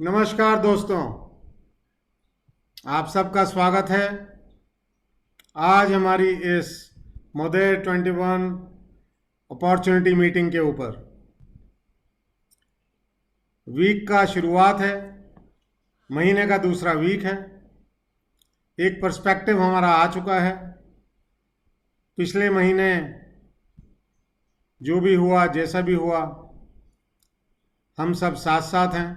नमस्कार दोस्तों, आप सबका स्वागत है। आज हमारी इस मोदेर 21 अपॉर्चुनिटी मीटिंग के ऊपर वीक का शुरुआत है। महीने का दूसरा वीक है। एक पर्सपेक्टिव हमारा आ चुका है। पिछले महीने जो भी हुआ, जैसा भी हुआ, हम सब साथ साथ हैं।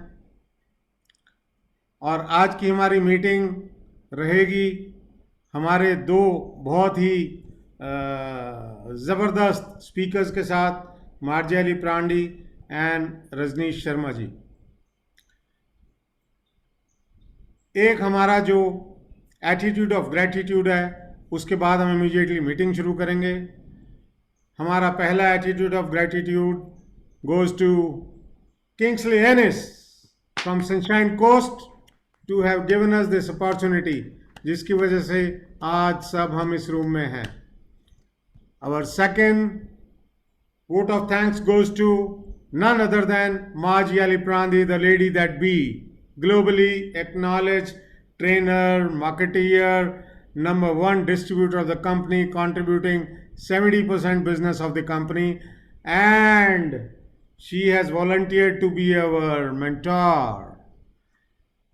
और आज की हमारी मीटिंग रहेगी हमारे दो बहुत ही ज़बरदस्त स्पीकर्स के साथ, मार्जियाली प्रांडी एंड रजनीश शर्मा जी। एक हमारा जो एटीट्यूड ऑफ ग्रेटिट्यूड है, उसके बाद हम इमीडिएटली मीटिंग शुरू करेंगे। हमारा पहला attitude of gratitude goes to Kingsley Ennis from Sunshine Coast to have given us this opportunity, जिसकी वजह से आज सब हम इस रूम में हैं। Our second vote of thanks goes to none other than Margie Ali Prandi, the lady that be, globally acknowledged trainer, marketeer, number one distributor of the company, contributing 70% business of the company, and she has volunteered to be our mentor.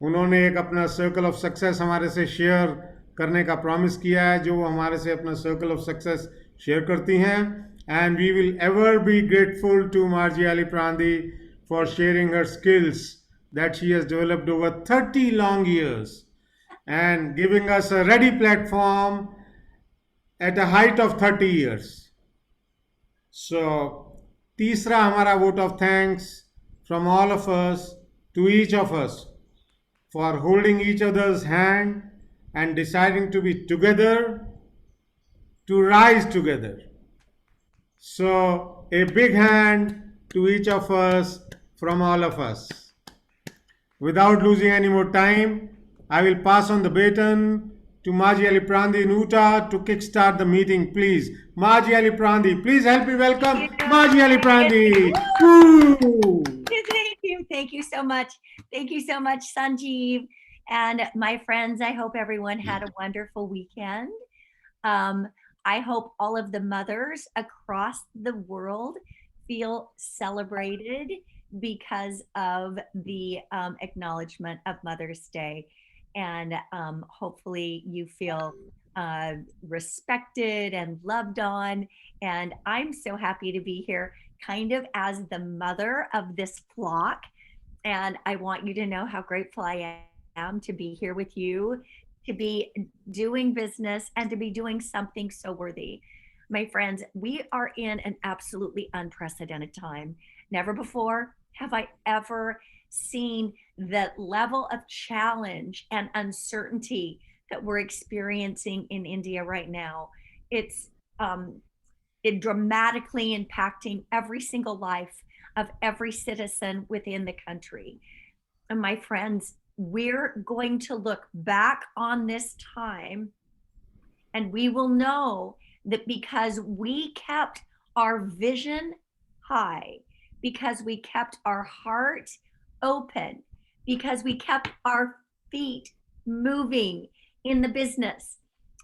उन्होंने एक अपना circle of success हमारे से share करने का promise किया है, जो हमारे से अपना सर्कल ऑफ सक्सेस शेयर करती हैं। And we will ever be grateful to Margie Aliprandi for sharing her skills that she has developed over 30 long years and giving us a ready platform at a height of 30 years. So, तीसरा हमारा vote of thanks from all of us to each of us for holding each other's hand and deciding to be together, to rise together. So, a big hand to each of us from all of us. Without losing any more time, I will pass on the baton to Margie Ali Prandi in Utah to kickstart the meeting, please. Margie Ali Prandi, please help me welcome Margie Ali Prandi. Woo! Thank you. Thank you so much. Thank you so much, Sanjeev. And my friends, I hope everyone had a wonderful weekend. I hope all of the mothers across the world feel celebrated because of the acknowledgement of Mother's Day. And hopefully you feel respected and loved on. And I'm so happy to be here kind of as the mother of this flock. And I want you to know how grateful I am to be here with you, to be doing business, and to be doing something so worthy. My friends, we are in an absolutely unprecedented time. Never before have I ever seen the level of challenge and uncertainty that we're experiencing in India right now. It's it dramatically impacting every single life of every citizen within the country. And my friends, we're going to look back on this time and we will know that because we kept our vision high, because we kept our heart open, because we kept our feet moving in the business,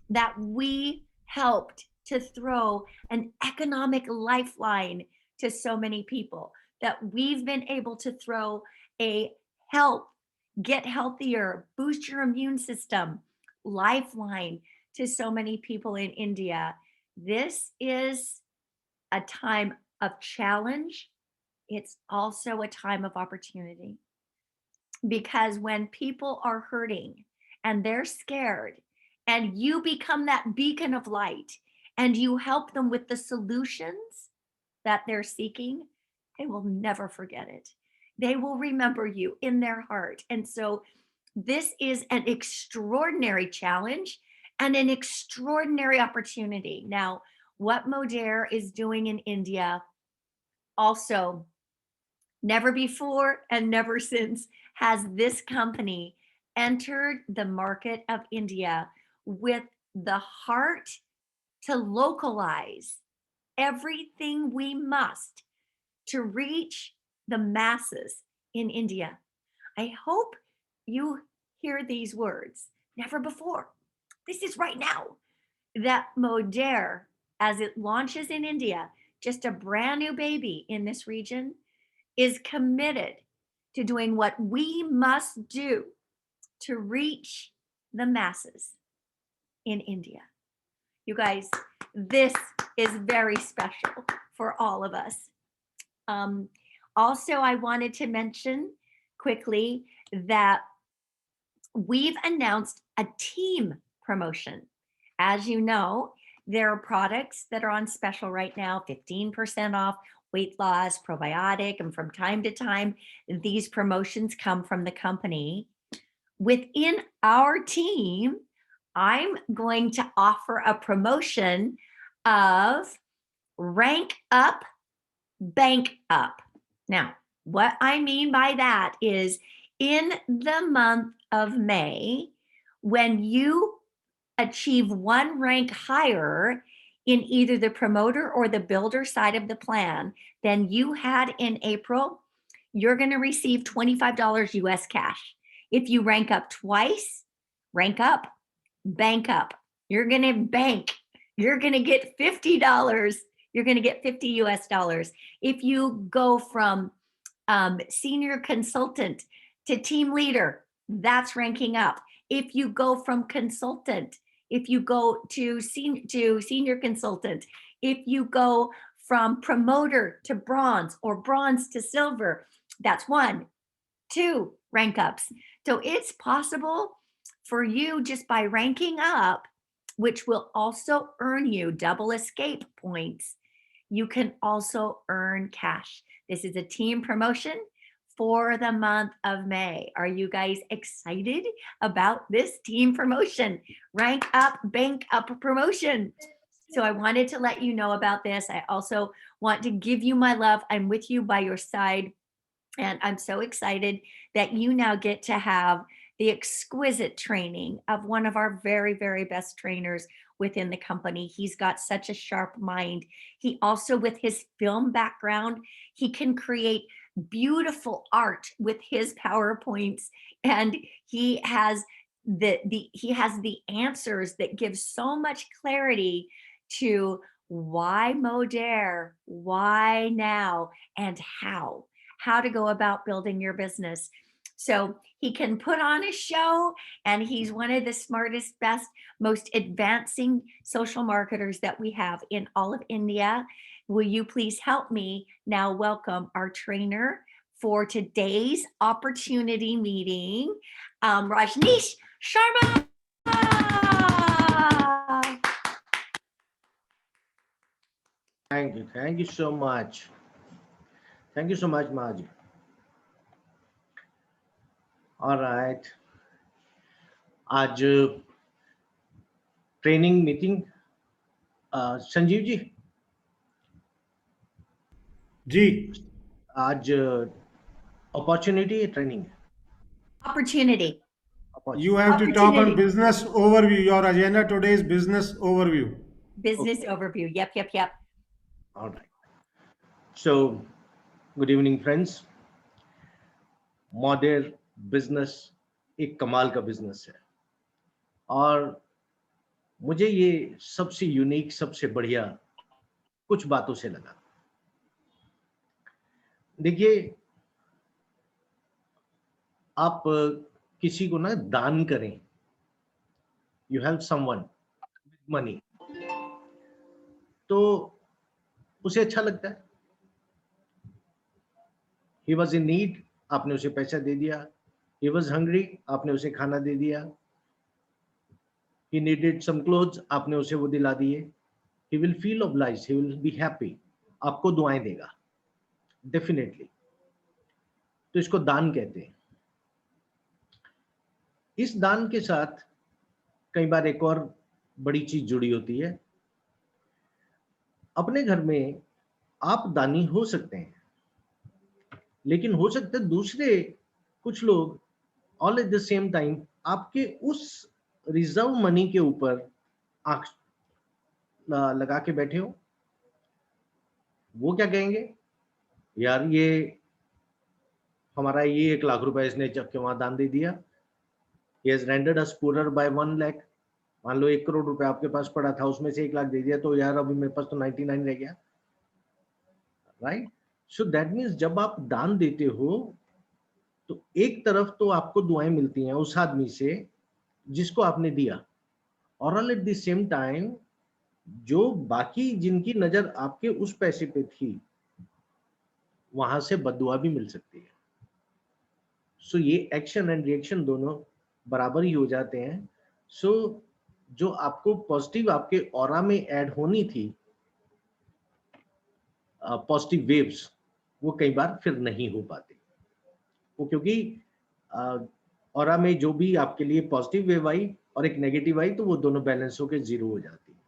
that we helped to throw an economic lifeline to so many people, that we've been able to throw a help, get healthier, boost your immune system lifeline to so many people in India. This is a time of challenge. It's also a time of opportunity. Because when people are hurting and they're scared, and you become that beacon of light and you help them with the solutions that they're seeking, they will never forget it. They will remember you in their heart. And so this is an extraordinary challenge and an extraordinary opportunity. Now, what Modair is doing in India also, never before and never since has this company entered the market of India with the heart to localize everything we must to reach the masses in India. I hope you hear these words. Never before. This is right now. That Modere, as it launches in India, just a brand new baby in this region, is committed to doing what we must do to reach the masses in India. You guys, this is very special for all of us. Um, Also, I wanted to mention quickly that we've announced a team promotion. As you know, there are products that are on special right now, 15% off, weight loss, probiotic, and from time to time, these promotions come from the company. Within our team, I'm going to offer a promotion of rank up, bank up. Now, what I mean by that is in the month of May, when you achieve one rank higher in either the promoter or the builder side of the plan than you had in April, you're going to receive $25 US cash. If you rank up twice, rank up, bank up. You're going to bank. You're going to get $50. You're going to get 50 US dollars. If you go from senior consultant to team leader, that's ranking up. If you go from consultant, if you go to senior consultant, if you go from promoter to bronze or bronze to silver, that's 1, 2 rank ups. So it's possible for you just by ranking up, which will also earn you double escape points, you can also earn cash. This is a team promotion for the month of May. Are you guys excited about this team promotion? Rank up, bank up promotion. So I wanted to let you know about this. I also want to give you my love. I'm with you by your side. And I'm so excited that you now get to have the exquisite training of one of our very, very best trainers within the company. He's got such a sharp mind. He also, with his film background, he can create beautiful art with his PowerPoints, and he has the answers that give so much clarity to why Modere, why now, and how to go about building your business. So he can put on a show, and he's one of the smartest, best, most advancing social marketers that we have in all of India. Will you please help me now welcome our trainer for today's opportunity meeting, Rajneesh Sharma. Thank you so much. Thank you so much, Maj. All right. आज training meeting Sanjeev ji जी आज opportunity training Opportunity. you have to talk on Opportunity. business overview. Your agenda today is business overview. Business Okay. overview. Yep. All right. So, good evening, friends. Modern business एक कमाल का business है और मुझे ये सबसे unique, सबसे बढ़िया कुछ बातों से लगा। देखिए, आप किसी को ना दान करें, you help someone with money, तो उसे अच्छा लगता है। ही वॉज इन नीड, आपने उसे पैसा दे दिया। ही वॉज हंग्री, आपने उसे खाना दे दिया। ही नीडेड सम क्लोथ्स, आपने उसे वो दिला दिए। He will feel obliged, he will be happy, आपको दुआएं देगा डेफिनेटली। तो इसको दान कहते हैं। इस दान के साथ कई बार एक और बड़ी चीज जुड़ी होती है। अपने घर में आप दानी हो सकते हैं, लेकिन हो सकता है दूसरे कुछ लोग all at the same time आपके उस रिजर्व मनी के ऊपर आंख लगा के बैठे हो। वो क्या कहेंगे, यार ये हमारा ये 1 लाख रुपए इसने चक के वहां दान दे दिया. He has rendered us poorer by 1 lakh. मान लो 1 करोड़ रुपए आपके पास पड़ा था, उसमें से 1 लाख दे दिया, तो यार अभी मेरे पास तो 99 रह गया, राइट? सो दैट मीन्स जब आप दान देते हो तो एक तरफ तो आपको दुआएं मिलती हैं उस आदमी से जिसको आपने दिया, और all at the same time जो बाकी जिनकी नजर आपके उस पैसे पे थी वहां से बददुआ भी मिल सकती है. सो ये एक्शन एंड रिएक्शन दोनों बराबर ही हो जाते हैं. सो जो आपको पॉजिटिव आपके ऑरा में ऐड होनी थी, पॉजिटिव वेव्स, वो कई बार फिर नहीं हो पाते, वो क्योंकि ऑरा में जो भी आपके लिए पॉजिटिव वेव आई और एक नेगेटिव आई तो वो दोनों बैलेंस होकर 0 हो जाती है.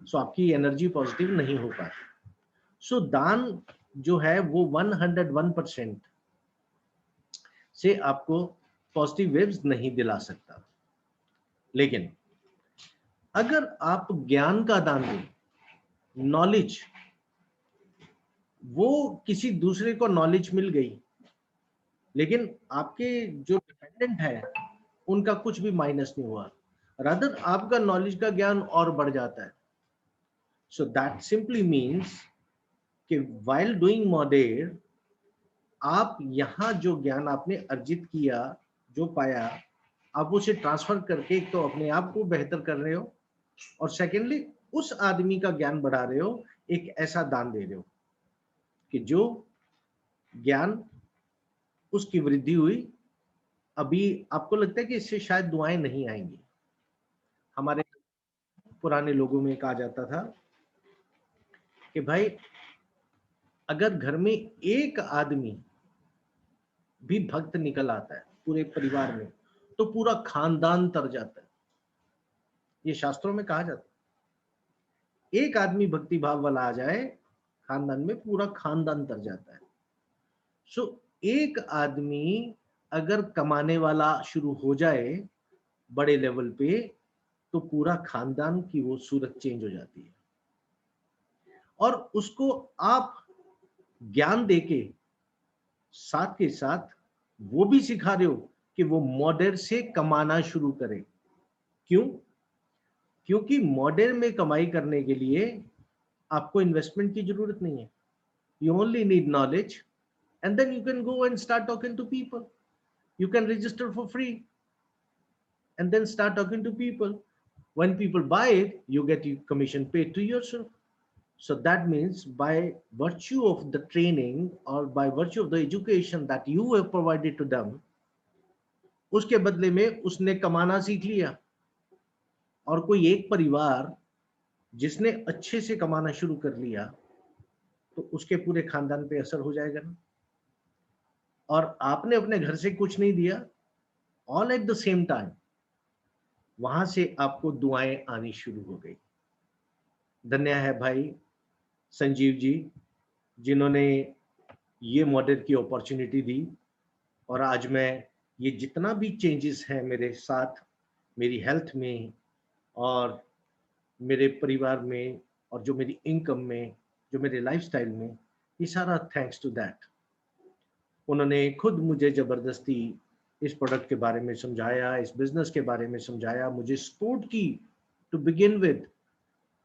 सो आपकी एनर्जी पॉजिटिव नहीं हो पाती. सो दान जो है वो 101% से आपको पॉजिटिव वेव्स नहीं दिला सकता. लेकिन अगर आप ज्ञान का दान दें, नॉलेज, वो किसी दूसरे को नॉलेज मिल गई लेकिन आपके जो डिपेंडेंट है उनका कुछ भी माइनस नहीं हुआ, रादर आपका नॉलेज का ज्ञान और बढ़ जाता है. सो दैट सिंपली मीन्स कि व्हाइल डूइंग मॉडेर आप यहाँ जो ज्ञान आपने अर्जित किया, जो पाया, आप उसे ट्रांसफर करके एक तो अपने आप को बेहतर कर रहे हो और सेकेंडली उस आदमी का ज्ञान बढ़ा रहे हो, एक ऐसा दान दे रहे हो कि जो ज्ञान उसकी वृद्धि हुई. अभी आपको लगता है कि इससे शायद दुआएं नहीं आएंगी. हमारे पुराने लोगों में कहा जाता था कि भाई अगर घर में एक आदमी भी भक्त निकल आता है पूरे परिवार में तो पूरा खानदान तर जाता है. ये शास्त्रों में कहा जाता है, एक आदमी भक्ति भाव वाला आ जाए खानदान में, पूरा खानदान तर जाता है. सो एक आदमी अगर कमाने वाला शुरू हो जाए बड़े लेवल पे तो पूरा खानदान की वो सूरत चेंज हो जाती है. और उसको आप ज्ञान देके साथ के साथ वो भी सिखा रहे हो कि वो मॉडर्न से कमाना शुरू करे. क्यों? क्योंकि मॉडर्न में कमाई करने के लिए आपको इन्वेस्टमेंट की जरूरत नहीं है. You only need knowledge and then you can go and start talking to people. You can register for free and then start talking to people. When people buy it, you get your commission paid to yourself. So that means by virtue of the training or by virtue of the education that you have provided to them, उसके बदले में उसने कमाना सीख लिया. और कोई एक परिवार जिसने अच्छे से कमाना शुरू कर लिया तो उसके पूरे खानदान पे असर हो जाएगा ना. और आपने अपने घर से कुछ नहीं दिया, all at the same time वहां से आपको दुआएं आनी शुरू हो गई. धन्य है भाई संजीव जी जिन्होंने ये मॉडल की अपॉर्चुनिटी दी. और आज मैं ये जितना भी चेंजेस हैं मेरे साथ, मेरी हेल्थ में और मेरे परिवार में और जो मेरी इनकम में, जो मेरे लाइफस्टाइल में, ये सारा थैंक्स टू दैट. उन्होंने खुद मुझे जबरदस्ती इस प्रोडक्ट के बारे में समझाया, इस बिजनेस के बारे में समझाया, मुझे सपोर्ट की टू बिगिन विद.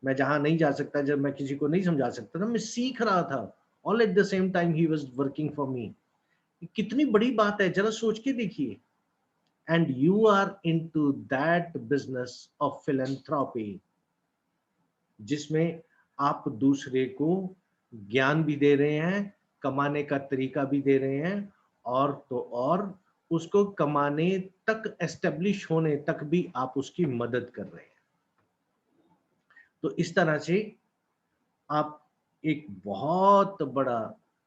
मैं जहां नहीं जा सकता, जब मैं किसी को नहीं समझा सकता था, मैं सीख रहा था. All at the same time ही वाज वर्किंग फॉर मी. कितनी बड़ी बात है, जरा सोच के देखिए. And you are into that business of philanthropy जिसमें आप दूसरे को ज्ञान भी दे रहे हैं, कमाने का तरीका भी दे रहे हैं, और तो और उसको कमाने तक, एस्टेब्लिश होने तक भी आप उसकी मदद कर रहे हैं. तो इस तरह से आप एक बहुत बड़ा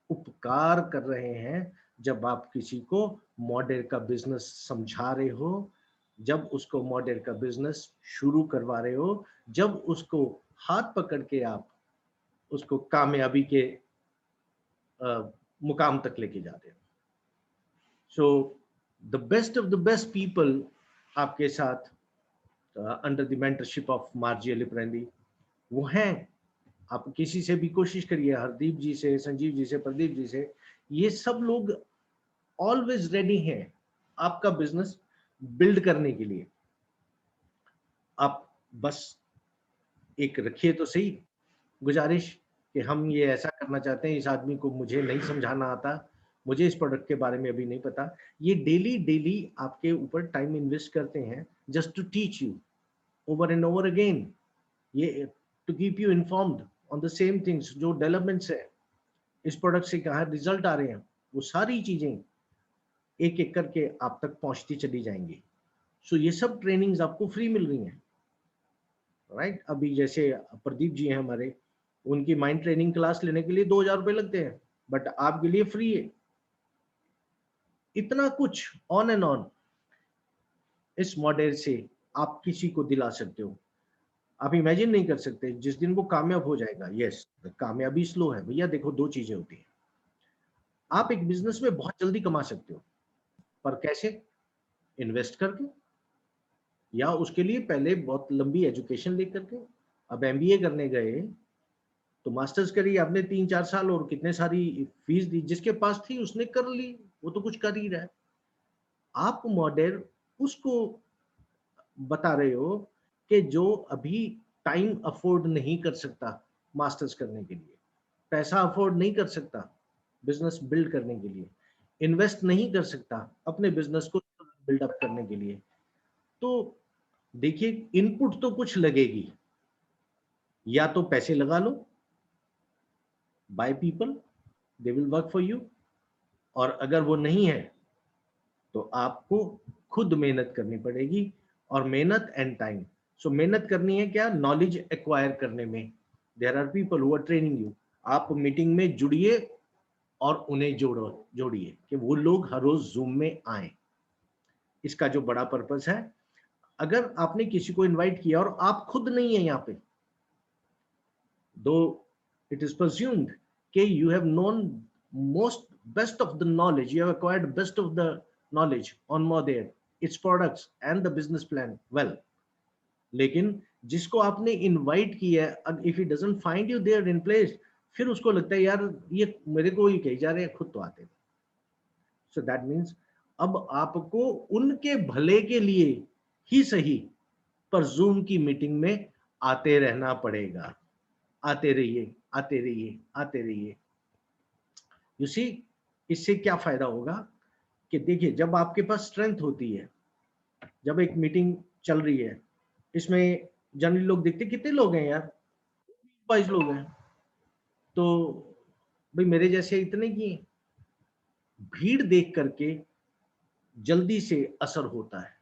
उपकार कर रहे हैं जब आप किसी को मॉडल का बिजनेस समझा रहे हो, जब उसको मॉडल का बिजनेस शुरू करवा रहे हो, जब उसको हाथ पकड़ के आप उसको कामयाबी के मुकाम तक लेके जा रहे हो. So the best of the best people आपके साथ under the mentorship of Margie Aliprandi वो हैं. आप किसी से भी कोशिश करिए, हरदीप जी से, संजीव जी से, प्रदीप जी से, ये सब लोग ऑलवेज रेडी हैं आपका बिजनेस बिल्ड करने के लिए। आप बस एक रखिए तो सही गुजारिश कि हम ये ऐसा करना चाहते हैं, इस आदमी को मुझे नहीं समझाना आता, मुझे इस प्रोडक्ट के बारे में अभी नहीं पता। ये डेली डेली आपके ऊपर टाइम इन्वेस्ट करते हैं just to teach you over and over again, ये to keep you informed on the same things, जो डेवलपमेंट्स है इस प्रोडक्ट से, कहाँ रिजल्ट आ रहे हैं, वो सारी चीजें एक एक करके आप तक पहुंचती चली जाएंगी। सो ये सब ट्रेनिंग्स आपको फ्री मिल रही हैं, राइट? अभी जैसे प्रदीप जी हैं हमारे, उनकी माइंड ट्रेनिंग क्लास लेने के लिए 2000 रुपए लगते हैं, बट आपके लिए फ्री है। इतना कुछ ऑन एंड ऑन इस मॉडल से आप किसी को दिला सकते हो। आप इमेजिन नहीं कर सकते जिस दिन वो कामयाब हो जाएगा। यस, कामयाबी स्लो है भैया। देखो, दो चीजें होती हैं। आप एक बिजनेस में बहुत जल्दी कमा सकते हो, पर कैसे? इन्वेस्ट करके, या उसके लिए पहले बहुत लंबी एजुकेशन लेकर के। अब एमबीए करने गए तो मास्टर्स करी आपने 3-4 साल, और कितने सारी फीस दी, जिसके पास थी उसने कर ली, वो तो कुछ कर ही रहा है। आप मॉडल उसको बता रहे हो कि जो अभी टाइम अफोर्ड नहीं कर सकता मास्टर्स करने के लिए, पैसा अफोर्ड नहीं कर सकता बिजनेस बिल्ड करने के लिए, इन्वेस्ट नहीं कर सकता अपने बिजनेस को बिल्डअप करने के लिए, तो देखिए इनपुट तो कुछ लगेगी। या तो पैसे लगा लो, buy people, they will work for you, और अगर वो नहीं है तो आपको खुद मेहनत करनी पड़ेगी। और मेहनत एंड टाइम, सो मेहनत करनी है क्या? नॉलेज एक्वायर करने में। There are people who are training you. आप मीटिंग में जुड़िए और उन्हें जोड़िए कि वो लोग हर रोज जूम में आए। इसका जो बड़ा पर्पस है, अगर आपने किसी को इनवाइट किया और आप खुद नहीं है यहाँ पे, दो it is presumed कि you have known most best of the knowledge, you have acquired best of the knowledge on Modere, its products and the business plan well, लेकिन जिसको आपने इनवाइट किया है, if he doesn't find you there in place, फिर उसको लगता है यार ये मेरे को ही कही जा रहे हैं, खुद तो आते। so that means अब आपको उनके भले के लिए ही सही, पर जूम की मीटिंग में आते रहना पड़ेगा। आते रहिए, आते रहिए, आते रहिए। यू सी, इससे क्या फायदा होगा कि देखिए, जब आपके पास स्ट्रेंथ होती है, जब एक मीटिंग चल रही है, इसमें जनरली लोग देखते कितने लोग हैं यार, 22 लोग हैं, तो भाई मेरे जैसे इतने की हैं। भीड़ देख करके जल्दी से असर होता है।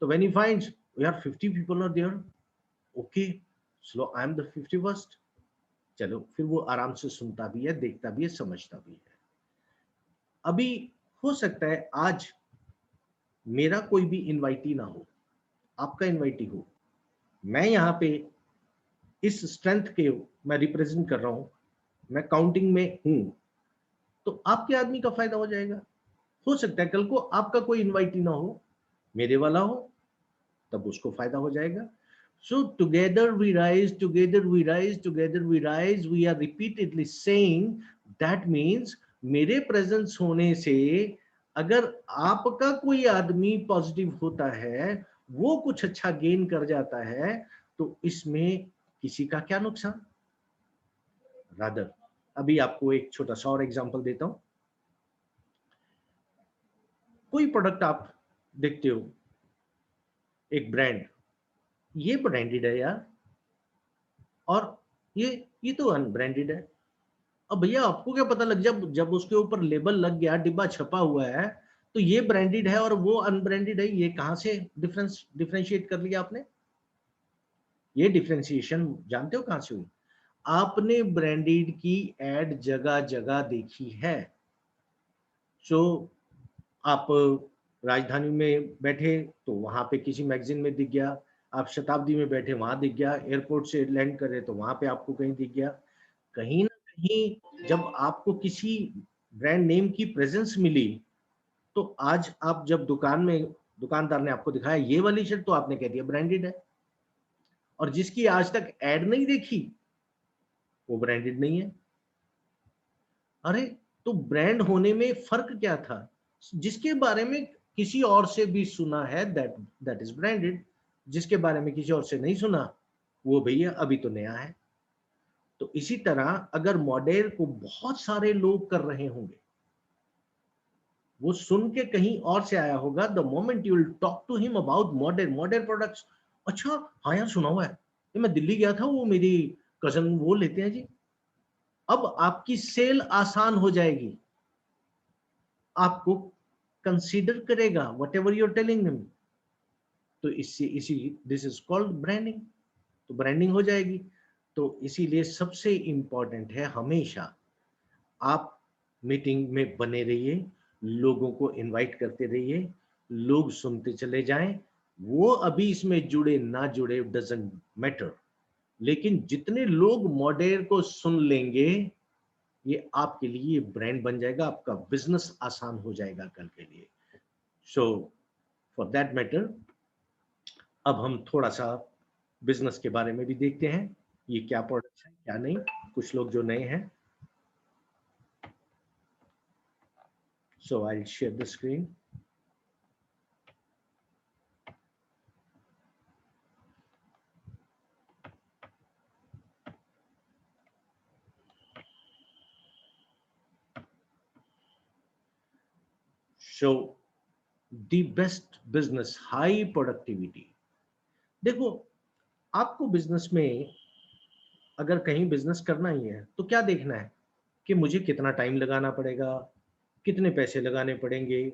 तो व्हेन ही फाइंड्स यार 50 people are there, okay, so I am the 51st, चलो फिर वो आराम से सुनता भी है, देखता भी है, समझता भी है। अभी हो सकता है आज मेरा कोई भी इनवाइटी ना हो, आपका इनवाइटी हो, मैं यहाँ पे इस स्ट्रेंथ के मैं रिप्रेजेंट कर रहा हूँ, मैं काउंटिंग में हूँ, तो आपके आदमी का फायदा हो जाएगा। हो सकता है कल को आपका कोई इनवाइटी ना हो, मेरे वाला हो, तब उसको फायदा हो जाएगा। So together we rise, together we rise, together we rise, we are repeatedly saying, that means मेरे प्रेजेंस होने से अगर आपका कोई आदमी पॉजिटिव होता है, वो कुछ अच्छा गेन कर जाता है, तो इसमें किसी का क्या नुकसान? रादर, अभी आपको एक छोटा सा और एग्जांपल देता हूं। कोई प्रोडक्ट आप देखते हो, एक ब्रांड, ये ब्रांडेड है यार, और ये तो अनब्रांडेड है। अब भैया आपको क्या पता लग, जब उसके ऊपर लेबल लग गया, डिब्बा छपा हुआ है, तो ये ब्रांडेड है और वो अनब्रांडेड है, ये कहां से डिफरेंशिएट कर लिया आपने? ये डिफरेंशिएशन जानते हो कहां से हुई? आपने ब्रांडेड की एड जगह जगह देखी है। सो आप राजधानी में बैठे तो वहां पे किसी मैगजीन में दिख गया, आप शताब्दी में बैठे वहां दिख गया, एयरपोर्ट से लैंड करे तो वहां पे आपको कहीं दिख गया। कहीं ना कहीं जब आपको किसी ब्रांड नेम की प्रेजेंस मिली, तो आज आप जब दुकान में, दुकानदार ने आपको दिखाया ये वाली शर्ट, तो आपने कह दिया ब्रांडेड है। और जिसकी आज तक एड नहीं देखी, वो ब्रांडेड नहीं है। अरे, तो ब्रांड होने में फर्क क्या था? जिसके बारे में किसी और से भी सुना है, दैट इज ब्रांडेड। जिसके बारे में किसी और से नहीं सुना, वो भैया अभी तो नया है। तो इसी तरह अगर मॉडल को बहुत सारे लोग कर रहे होंगे, वो सुन के कहीं और से आया होगा, the moment you will talk to him about modern products, अच्छा हाँ यार सुना हुआ है, ये मैं दिल्ली गया था, वो मेरी कजन वो लेते हैं जी। अब आपकी सेल आसान हो जाएगी, आपको कंसीडर करेगा what ever your telling him. तो इसी दिस इज कॉल्ड ब्रांडिंग। तो ब्रांडिंग हो जाएगी। तो इसीलिए सबसे इंपॉर्टेंट है, हमेशा आप मीटिंग में बने रहिए, लोगों को इनवाइट करते रहिए, लोग सुनते चले जाएं। वो अभी इसमें जुड़े ना जुड़े डजंट मैटर, लेकिन जितने लोग मॉडल को सुन लेंगे, ये आपके लिए ब्रांड बन जाएगा, आपका बिजनेस आसान हो जाएगा कल के लिए। सो फॉर दैट मैटर, अब हम थोड़ा सा बिजनेस के बारे में भी देखते हैं, ये क्या प्रोडक्ट है क्या नहीं। कुछ लोग जो नए हैं, so I'll share the screen. So the best business, high productivity. देखो, आपको बिजनेस में अगर कहीं बिजनेस करना ही है तो क्या देखना है कि मुझे कितना टाइम लगाना पड़ेगा, कितने पैसे लगाने पड़ेंगे,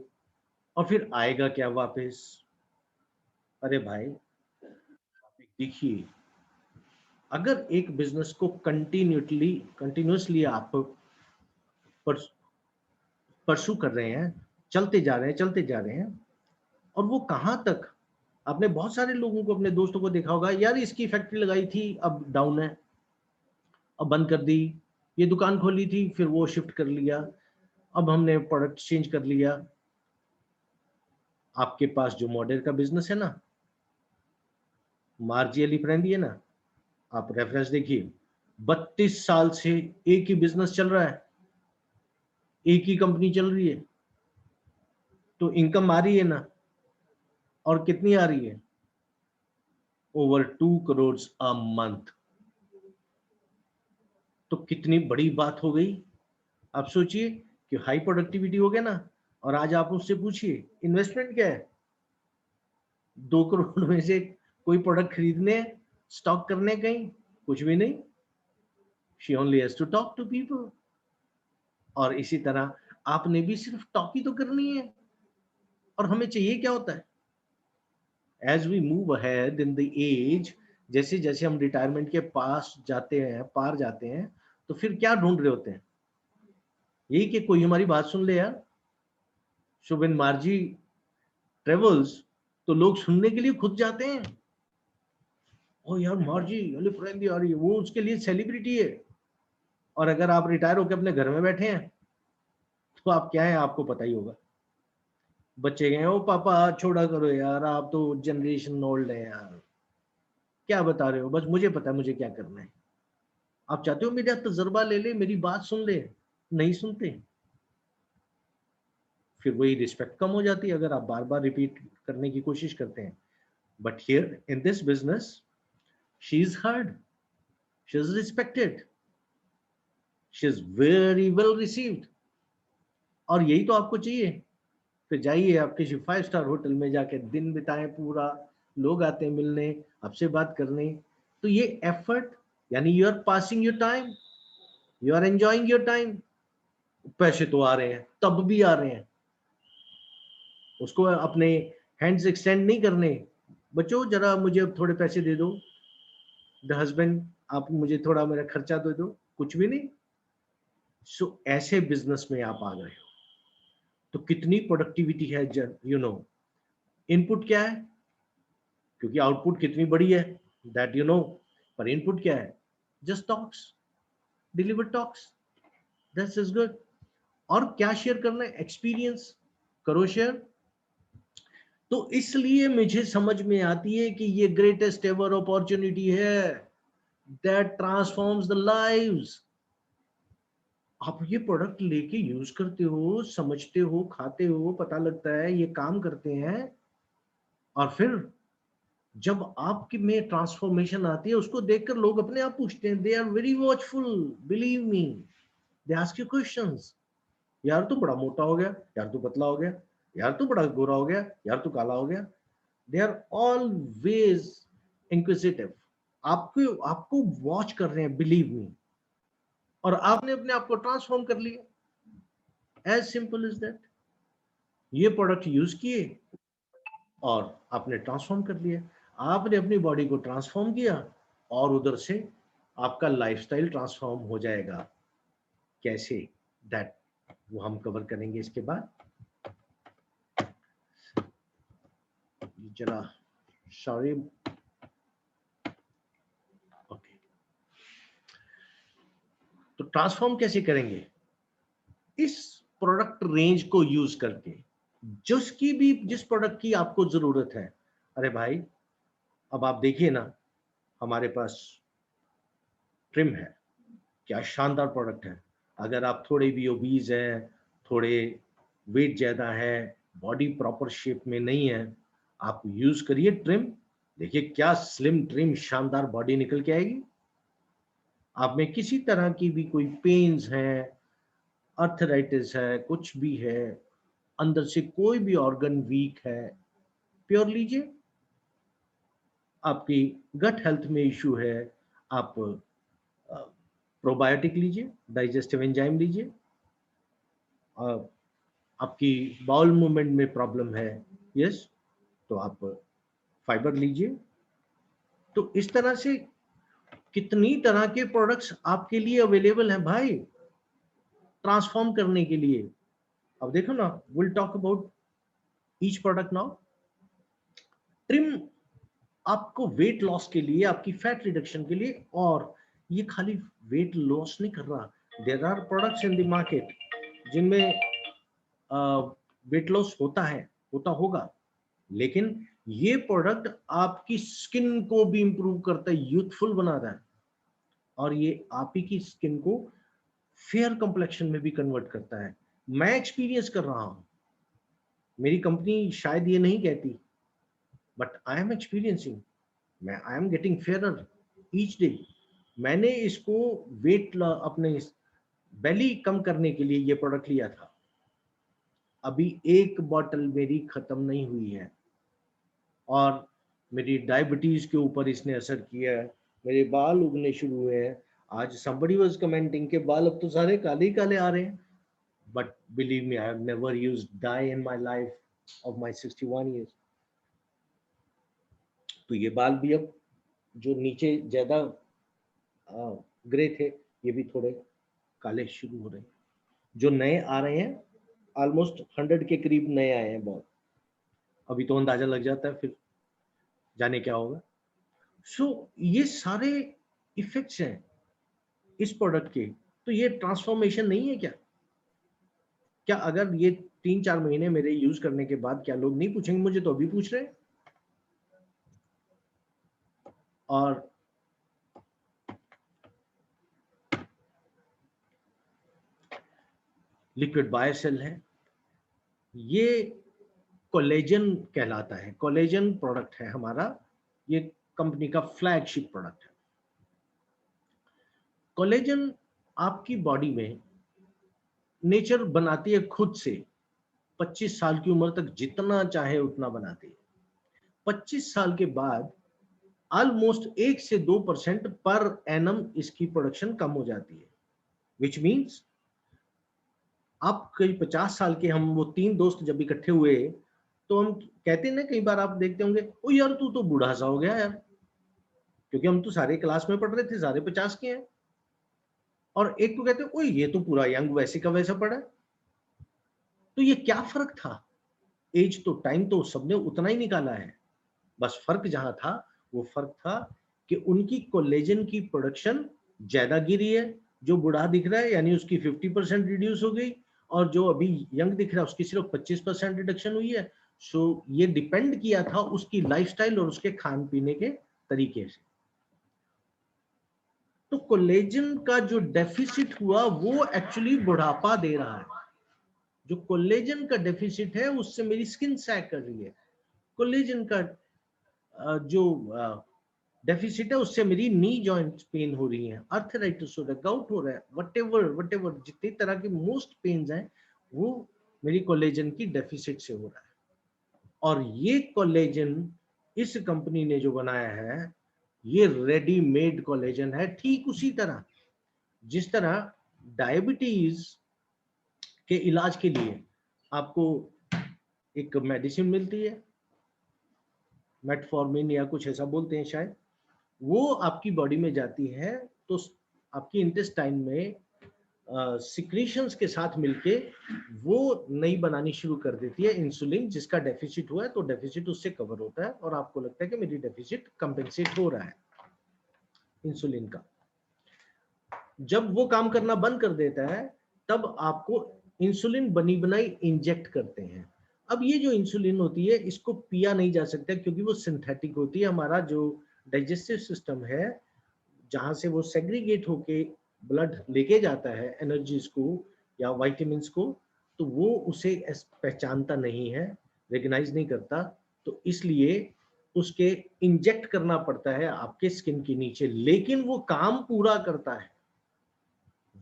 और फिर आएगा क्या वापस। अरे भाई, देखिए, अगर एक बिजनेस को कंटिन्यूसली आप परसू कर रहे हैं, चलते जा रहे हैं, और वो कहाँ तक, आपने बहुत सारे लोगों को, अपने दोस्तों को देखा होगा, यार इसकी फैक्ट्री लगाई थी अब डाउन है, अब बंद कर दी, ये दुकान खोली थी फिर वो शिफ्ट कर लिया, अब हमने प्रोडक्ट चेंज कर लिया। आपके पास जो मॉडल का बिजनेस है ना, मार्जी अली फ्रेंडी है ना, आप रेफरेंस देखिए, 32 साल से एक ही बिजनेस चल रहा है, एक ही कंपनी चल रही है, तो इनकम आ रही है ना, और कितनी आ रही है, ओवर 2 करोड़ अ मंथ। तो कितनी बड़ी बात हो गई। आप सोचिए कि हाई प्रोडक्टिविटी हो गया ना, और आज आप उससे पूछिए इन्वेस्टमेंट क्या है, 2 करोड़ में से कोई प्रोडक्ट खरीदने, स्टॉक करने, कहीं कुछ भी नहीं। She only has to talk to people. और इसी तरह आपने भी सिर्फ टॉक ही तो करनी है। और हमें चाहिए क्या होता है, as we move ahead in the age, जैसे जैसे हम रिटायरमेंट के पार जाते हैं, तो फिर क्या ढूंढ रहे होते हैं, यही कि कोई हमारी बात सुन ले यार। सो व्हेन मार्जी ट्रेवल्स, तो लोग सुनने के लिए खुद जाते हैं। ओ यार, मार्जी अली फ्रेंडी आ रही है, वो उसके लिए सेलिब्रिटी है। और अगर आप रिटायर होकर अपने घर में बैठे हैं, तो आप क्या है आपको पता ही होगा। बच्चे गए, ओ पापा छोड़ा करो यार, आप तो जनरेशन ओल्ड है यार, क्या बता रहे हो, बस मुझे पता है मुझे क्या करना है। आप चाहते हो मेरा तजर्बा ले ले, मेरी बात सुन ले, नहीं सुनते। फिर वही रिस्पेक्ट कम हो जाती है अगर आप बार बार रिपीट करने की कोशिश करते हैं। But here in this business, she is heard, she is respected, she is very well received. और यही तो आपको चाहिए। फिर जाइए आप किसी 5 स्टार होटल में जाके दिन बिताएं पूरा, लोग आते हैं मिलने, आपसे बात करने। तो ये एफर्ट, यानी you are passing your time, you are enjoying your time. पैसे तो आ रहे हैं, तब भी आ रहे हैं, उसको अपने हैंड्स एक्सटेंड नहीं करने, बच्चों जरा मुझे अब थोड़े पैसे दे दो, द हस्बैंड आप मुझे थोड़ा मेरा खर्चा दे दो, कुछ भी नहीं। सो ऐसे बिजनेस में आप आ गए हो, तो कितनी प्रोडक्टिविटी है, यू नो। इनपुट क्या है, क्योंकि आउटपुट कितनी बड़ी है, दैट यू नो, पर इनपुट क्या है, just talks, deliver talks, that's is good. और क्या शेयर करना है, एक्सपीरियंस करो शेयर। तो इसलिए मुझे समझ में आती है कि ये ग्रेटेस्ट एवर अपॉर्चुनिटी है, दैट ट्रांसफॉर्म्स द लाइव्स। आप ये प्रोडक्ट लेके यूज करते हो, समझते हो, खाते हो, पता लगता है ये काम करते हैं, और फिर जब आपकी में ट्रांसफॉर्मेशन आती है उसको देखकर लोग अपने आप पूछते हैं, they are very watchful, believe me, they ask you questions. यार तू बड़ा मोटा हो गया, यार तू पतला हो गया, यार तू बड़ा गोरा हो गया, यार तू काला हो गया। दे आर ऑलवेज इंक्विजिटिव, आपको आपको वॉच कर रहे हैं, बिलीव मी, और आपने अपने आप को ट्रांसफॉर्म कर लिया। As simple is that. ये प्रोडक्ट यूज किए और आपने ट्रांसफॉर्म कर लिया, आपने अपनी बॉडी को ट्रांसफॉर्म किया, और उधर से आपका लाइफस्टाइल ट्रांसफॉर्म हो जाएगा। कैसे, दैट वो हम कवर करेंगे इसके बाद। जरा सॉरी, ओके। तो ट्रांसफॉर्म कैसे करेंगे? इस प्रोडक्ट रेंज को यूज करके, जिस प्रोडक्ट की आपको जरूरत है। अरे भाई, अब आप देखिए ना, हमारे पास ट्रिम है, क्या शानदार प्रोडक्ट है। अगर आप थोड़े भी ओबीज हैं, थोड़े वेट ज्यादा है, बॉडी प्रॉपर शेप में नहीं है, आप यूज करिए ट्रिम। देखिए क्या स्लिम ट्रिम शानदार बॉडी निकल के आएगी। आप में किसी तरह की भी कोई पेन्स है, अर्थराइटिस है, कुछ भी है, अंदर से कोई भी ऑर्गन वीक है, प्योर लीजिए। आपकी गट हेल्थ में इश्यू है, आप प्रोबायोटिक लीजिए, डाइजेस्टिव एंजाइम लीजिए। आपकी बाउल मूवमेंट में प्रॉब्लम है, यस, तो आप फाइबर लीजिए। तो इस तरह से कितनी तरह के प्रोडक्ट्स आपके लिए अवेलेबल हैं भाई, ट्रांसफॉर्म करने के लिए। अब देखो ना, will talk about each product now. Trim आपको वेट लॉस के लिए, आपकी फैट रिडक्शन के लिए, और ये खाली वेट लॉस नहीं कर रहा, there are products in the market जिनमें वेट लॉस होता है, होता होगा, लेकिन ये प्रोडक्ट आपकी स्किन को भी इंप्रूव करता है, यूथफुल बना रहा है, और ये आप ही की स्किन को फेयर कंप्लेक्शन में भी कन्वर्ट करता है। मैं एक्सपीरियंस कर रहा हूं, मेरी कंपनी शायद ये नहीं कहती, बट आई एम एक्सपीरियंसिंग, मैं I am getting fairer each day. मैंने इसको वेट अपने बेली कम करने के लिए ये प्रोडक्ट लिया था, अभी एक बॉटल मेरी खत्म नहीं हुई है, और मेरी डायबिटीज के ऊपर इसने असर किया है, मेरे बाल उगने शुरू हुए हैं। आज somebody was commenting के बाल अब तो सारे काले ही काले आ रहे हैं, but believe me, I have never used dye in my life of my 61 years। तो ये बाल भी अब जो नीचे ज्यादा ग्रे थे, ये भी थोड़े काले शुरू हो रहे हैं। जो नए आ रहे हैं, ऑलमोस्ट 100 के करीब नए आए हैं बाल, अभी तो अंदाजा लग जाता है, फिर जाने क्या होगा। सो ये सारे इफेक्ट्स हैं इस प्रोडक्ट के। तो ये ट्रांसफॉर्मेशन नहीं है क्या? क्या अगर ये 3-4 महीने मेरे यूज करने के बाद क्या लोग नहीं पूछेंगे? मुझे तो अभी पूछ रहे हैं। और लिक्विड बायोसेल है, ये कोलेजन कहलाता है, कोलेजन प्रोडक्ट है हमारा, ये कंपनी का फ्लैगशिप प्रोडक्ट है। कोलेजन आपकी बॉडी में नेचर बनाती है खुद से, 25 साल की उम्र तक जितना चाहे उतना बनाती है। 25 साल के बाद ऑलमोस्ट 1 से 2% पर एनम इसकी प्रोडक्शन कम हो जाती है, विच मीन्स आप कई 50 साल के, हम वो 3 दोस्त जब इकट्ठे हुए तो हम कहते हैं ना, कई बार आप देखते होंगे, ओ यार तू तो बूढ़ा सा हो गया यार, क्योंकि हम तो सारे क्लास में पढ़ रहे थे, सारे 50 के हैं। और एक को कहते हैं, ओ ये तो पूरा यंग वैसे का वैसा पड़ा है। तो ये क्या फर्क था? एज तो, टाइम तो सबने उतना ही निकाला है, बस फर्क जहां था वो फर्क था कि उनकी कोलेजन की प्रोडक्शन ज्यादा गिरी है। जो बूढ़ा दिख रहा है यानी उसकी 50% रिड्यूस हो गई, और जो अभी यंग दिख रहा है उसकी सिर्फ 25% रिडक्शन हुई है। सो ये डिपेंड किया था उसकी लाइफस्टाइल और उसके खान पीने के तरीके से। तो कोलेजन का जो डेफिसिट हुआ वो एक्चुअली बुढ़ापा दे रहा है। जो कोलेजन का डेफिसिट है उससे मेरी स्किन सैग कर रही है। कोलेजन का जो डेफिसिट है उससे मेरी नी जॉइंट पेन हो रही है, आर्थराइटिस हो रहा है, गाउट हो रहा है, वटेवर जितनी तरह की मोस्ट पेन्स हैं वो मेरी कोलेजन की डेफिसिट से हो रहा है। और ये कोलेजन इस कंपनी ने जो बनाया है ये रेडीमेड कोलेजन है। ठीक उसी तरह जिस तरह डायबिटीज के इलाज के लिए आपको एक मेडिसिन मिलती है, मेटफॉर्मिन या कुछ ऐसा बोलते हैं शायद, वो आपकी बॉडी में जाती है तो आपकी इंटेस्टाइन में सिक्रीशंस के साथ मिलके वो नई बनानी शुरू कर देती है इंसुलिन, जिसका डेफिसिट हुआ है तो डेफिसिट उससे कवर होता है और आपको लगता है कि मेरी डेफिसिट कंपेंसेट हो रहा है इंसुलिन का। जब वो काम करना बंद कर देता है तब आपको इंसुलिन बनी बनाई इंजेक्ट करते हैं। अब ये जो इंसुलिन होती है इसको पिया नहीं जा सकता क्योंकि वो सिंथेटिक होती है। हमारा जो डाइजेस्टिव सिस्टम है जहां से वो सेग्रीगेट होके ब्लड लेके जाता है एनर्जीज को या विटामिन्स को, तो वो उसे पहचानता नहीं है, रिकॉग्नाइज नहीं करता, तो इसलिए उसके इंजेक्ट करना पड़ता है आपके स्किन के नीचे, लेकिन वो काम पूरा करता है।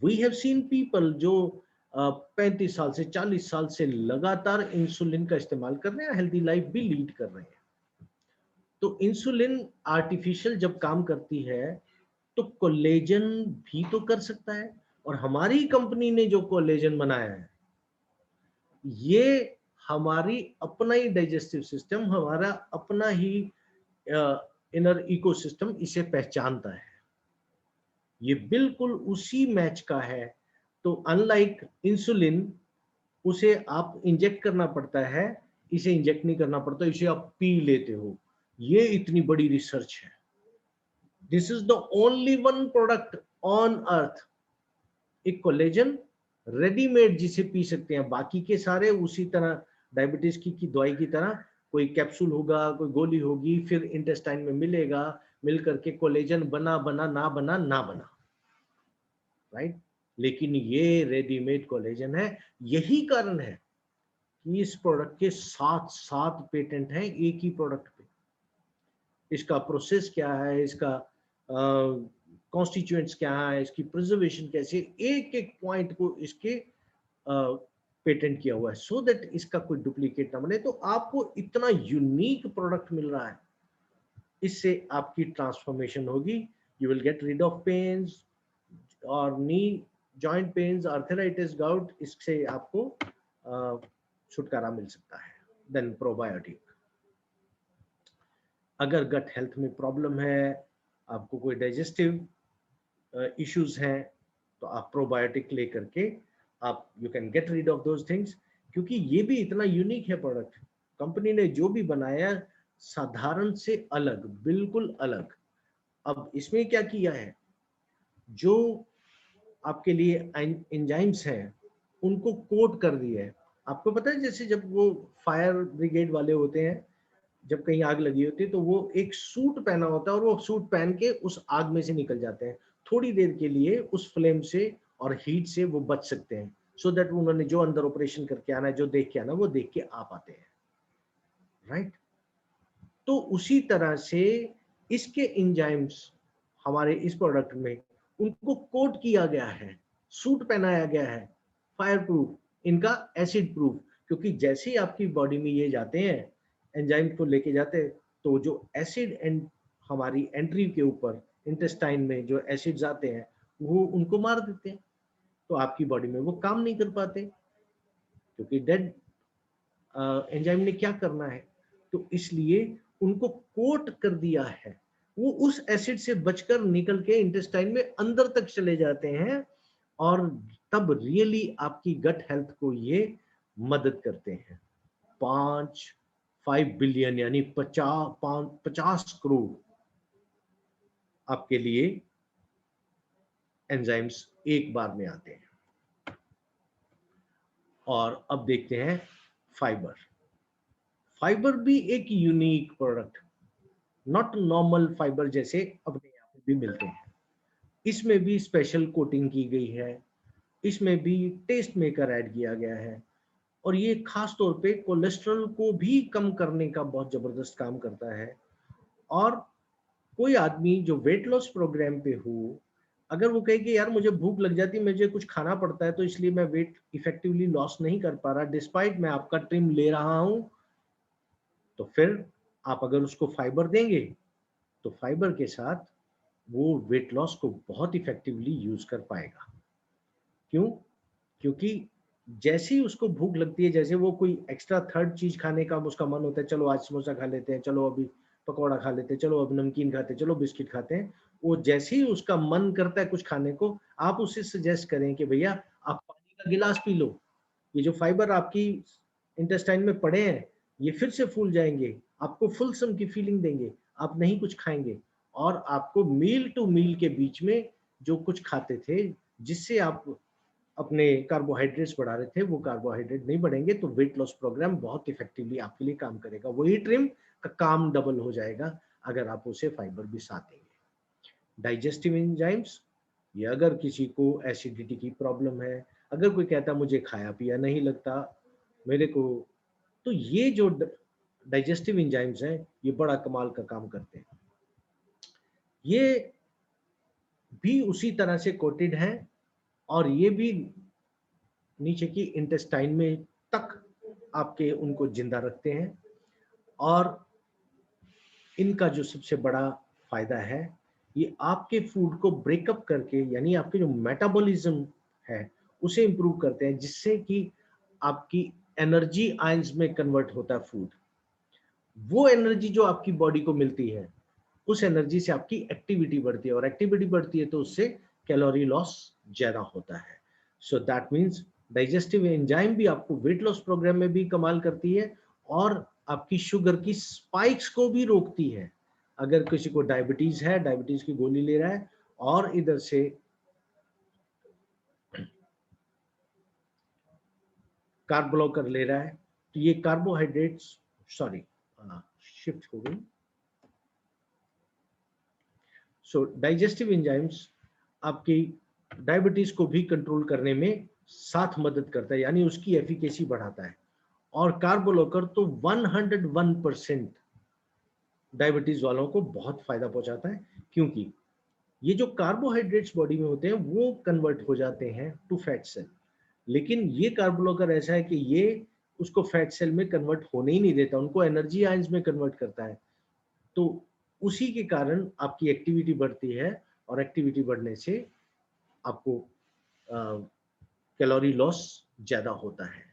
वी हैव सीन पीपल जो 35 साल से 40 साल से लगातार इंसुलिन का इस्तेमाल कर रहे हैं, हेल्दी लाइफ भी लीड कर रहे हैं। तो इंसुलिन आर्टिफिशियल जब काम करती है तो कोलेजन भी तो कर सकता है, और हमारी कंपनी ने जो कोलेजन बनाया है ये हमारी अपना ही डाइजेस्टिव सिस्टम, हमारा अपना ही इनर इकोसिस्टम इसे पहचानता है। ये बिल्कुल उसी मैच का है। तो अनलाइक इंसुलिन, उसे आप इंजेक्ट करना पड़ता है, इसे इंजेक्ट नहीं करना पड़ता, इसे आप पी लेते हो। ये इतनी बड़ी रिसर्च है। This is the only one product on earth, एक कोलेजन रेडीमेड जिसे पी सकते हैं। बाकी के सारे उसी तरह डायबिटीज की दवाई की तरह कोई कैप्सूल होगा, कोई गोली होगी, फिर इंटेस्टाइन में मिलेगा, मिल करके कोलेजन बना बना ना बना ना बना, राइट। लेकिन ये रेडीमेड कोलेजन है। यही कारण है कि इस प्रोडक्ट के 7 पेटेंट हैं एक ही प्रोडक्ट पे। इसका प्रोसेस क्या है, इसका कॉन्स्टिट्यूएंट्स क्या है, इसकी प्रिजर्वेशन कैसे, एक एक पॉइंट को इसके पेटेंट किया हुआ है, सो दैट इसका कोई डुप्लीकेट ना बने। तो आपको इतना यूनिक प्रोडक्ट मिल रहा है, इससे आपकी ट्रांसफॉर्मेशन होगी। You will get rid of pains और knee joint pains, arthritis, gout, इससे आपको छुटकारा मिल सकता है। देन प्रोबायोटिक, अगर गट हेल्थ में प्रॉब्लम है, आपको कोई डाइजेस्टिव इश्यूज हैं, तो आप प्रोबायोटिक लेकर के आप you can get rid of those things. क्योंकि ये भी इतना यूनिक है प्रोडक्ट, कंपनी ने जो भी बनाया साधारण से अलग, बिल्कुल अलग। अब इसमें क्या किया है, जो आपके लिए एंजाइम्स हैं उनको कोट कर दिया है। आपको पता है जैसे जब वो फायर ब्रिगेड वाले होते हैं, जब कहीं आग लगी होती है तो वो एक सूट पहना होता है और वो सूट पहन के उस आग में से निकल जाते हैं, थोड़ी देर के लिए उस फ्लेम से और हीट से वो बच सकते हैं, सो दैट उन्होंने जो अंदर ऑपरेशन करके आना है, जो देख के आना, वो देख के आ पाते हैं, राइट। तो उसी तरह से इसके एंजाइम्स हमारे इस प्रोडक्ट में उनको कोट किया गया है, सूट पहनाया गया है, फायर प्रूफ, इनका एसिड प्रूफ। क्योंकि जैसे ही आपकी बॉडी में ये जाते हैं, एंजाइम को लेके जाते हैं, तो जो एसिड एंड हमारी एंट्री के ऊपर इंटेस्टाइन में जो एसिड्स आते हैं वो उनको मार देते हैं, तो आपकी बॉडी में वो काम नहीं कर पाते, क्योंकि डेड एंजाइम ने क्या करना है। तो इसलिए उनको कोट कर दिया है, वो उस एसिड से बचकर निकल के इंटेस्टाइन में अंदर तक चले जाते हैं, और तब रियली आपकी गट हेल्थ को ये मदद करते हैं। 5 बिलियन यानी 50 करोड़ आपके लिए एंजाइम्स एक बार में आते हैं। और अब देखते हैं फाइबर। फाइबर भी एक unique product, not normal fibre जैसे अपने यहाँ पे भी मिलते हैं। इसमें भी स्पेशल कोटिंग की गई है, इसमें भी टेस्ट मेकर ऐड किया गया है और ये खास तौर पे कोलेस्ट्रॉल को भी कम करने का बहुत जबरदस्त काम करता है। और कोई आदमी जो वेट लॉस प्रोग्राम पे हो, अगर वो कहे कि यार मुझे भूख लग जाती है, मुझे कुछ खाना पड़ता है, तो इसलिए मैं वेट इफेक्टिवली लॉस नहीं कर पा रहा डिस्पाइट मैं आपका ट्रिम ले रहा हूं, तो फिर आप अगर उसको फाइबर देंगे तो फाइबर के साथ वो वेट लॉस को बहुत इफेक्टिवली यूज कर पाएगा। क्यों? क्योंकि जैसे ही उसको भूख लगती है, जैसे वो कोई एक्स्ट्रा थर्ड चीज खाने का उसका मन होता है, चलो आज समोसा खा लेते हैं, चलो अभी पकौड़ा खा लेते हैं, चलो अब नमकीन खाते हैं, चलो बिस्किट खाते हैं, वो जैसे ही उसका मन करता है कुछ खाने को, आप उसे सजेस्ट करें कि भैया आप पानी का गिलास पी लो, ये जो फाइबर आपकी इंटेस्टाइन में पड़े हैं ये फिर से फूल जाएंगे, आपको फुल सम की फीलिंग देंगे, आप नहीं कुछ खाएंगे और आपको मील टू मील के बीच में जो कुछ खाते थे जिससे आप अपने कार्बोहाइड्रेट्स बढ़ा रहे थे वो कार्बोहाइड्रेट नहीं बढ़ेंगे, तो वेट लॉस प्रोग्राम बहुत इफेक्टिवली आपके लिए काम करेगा। वही ट्रिम का काम डबल हो जाएगा अगर आप उसे फाइबर भी साथ देंगे। डाइजेस्टिव एंजाइम्स, ये अगर किसी को एसिडिटी की प्रॉब्लम है, अगर कोई कहता मुझे खाया पिया नहीं लगता मेरे को, तो ये जो डाइजेस्टिव एंजाइम्स हैं ये बड़ा कमाल का काम करते हैं। ये भी उसी तरह से कोटेड हैं और ये भी नीचे की इंटेस्टाइन में तक आपके उनको जिंदा रखते हैं। और इनका जो सबसे बड़ा फायदा है, ये आपके फूड को ब्रेकअप करके, यानी आपके जो मेटाबॉलिज्म है उसे इंप्रूव करते हैं, जिससे कि आपकी एनर्जी आयंस में कन्वर्ट होता है फूड। वो एनर्जी जो आपकी बॉडी को मिलती है, उस एनर्जी से आपकी एक्टिविटी बढ़ती है और एक्टिविटी बढ़ती है तो उससे कैलोरी लॉस ज्यादा होता है। So that means digestive enzyme भी आपको वेट लॉस प्रोग्राम में भी कमाल करती है और आपकी शुगर की स्पाइक्स को भी रोकती है। अगर किसी को डायबिटीज है, डायबिटीज की गोली ले रहा है और इधर से कार्ब ब्लॉकर ले रहा है, तो ये कार्बोहाइड्रेट्स, सॉरी शिफ्ट हो गई। सो डाइजेस्टिव एंजाइम्स आपकी डायबिटीज को भी कंट्रोल करने में साथ मदद करता है, यानी उसकी एफिकेसी बढ़ाता है। और कार्ब ब्लॉकर तो 101% डायबिटीज वालों को बहुत फायदा पहुंचाता है, क्योंकि ये जो कार्बोहाइड्रेट्स बॉडी में होते हैं वो कन्वर्ट हो जाते हैं टू फैट सेल, लेकिन ये कार्ब ब्लॉकर ऐसा है कि ये उसको फैट सेल में कन्वर्ट होने ही नहीं देता, उनको एनर्जी आयंस में कन्वर्ट करता है। तो उसी के कारण आपकी एक्टिविटी बढ़ती है और एक्टिविटी बढ़ने से आपको कैलोरी लॉस ज्यादा होता है।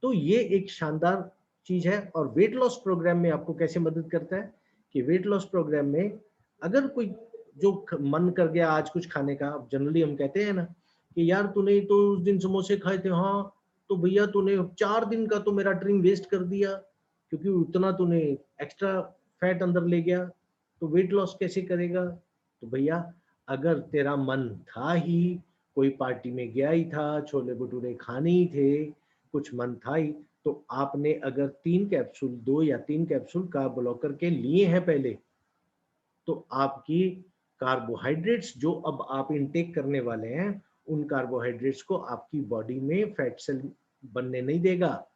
तो ये एक शानदार चीज है। और वेट लॉस प्रोग्राम में आपको कैसे मदद करता है कि वेट लॉस प्रोग्राम में अगर कोई जो मन कर गया आज कुछ खाने का, जनरली हम कहते हैं ना कि यार तूने तो उस दिन समोसे खाए थे, हाँ तो भैया तूने 4 दिन का तो मेरा ड्रीम वेस्ट कर दिया क्योंकि उतना तूने एक्स्ट्रा फैट अंदर ले गया, तो वेट लॉस कैसे करेगा? तो भैया अगर तेरा मन था ही, कोई पार्टी में गया ही था, छोले भटूरे खाने ही थे, कुछ मन था ही, तो आपने अगर 3 कैप्सूल 2 या 3 कैप्सूल कार्ब ब्लॉकर के लिए हैं पहले, तो आपकी कार्बोहाइड्रेट्स जो अब आप इनटेक करने वाले हैं उन कार्बोहाइड्रेट्स को आपकी बॉडी में फैट सेल बनने नहीं देगा,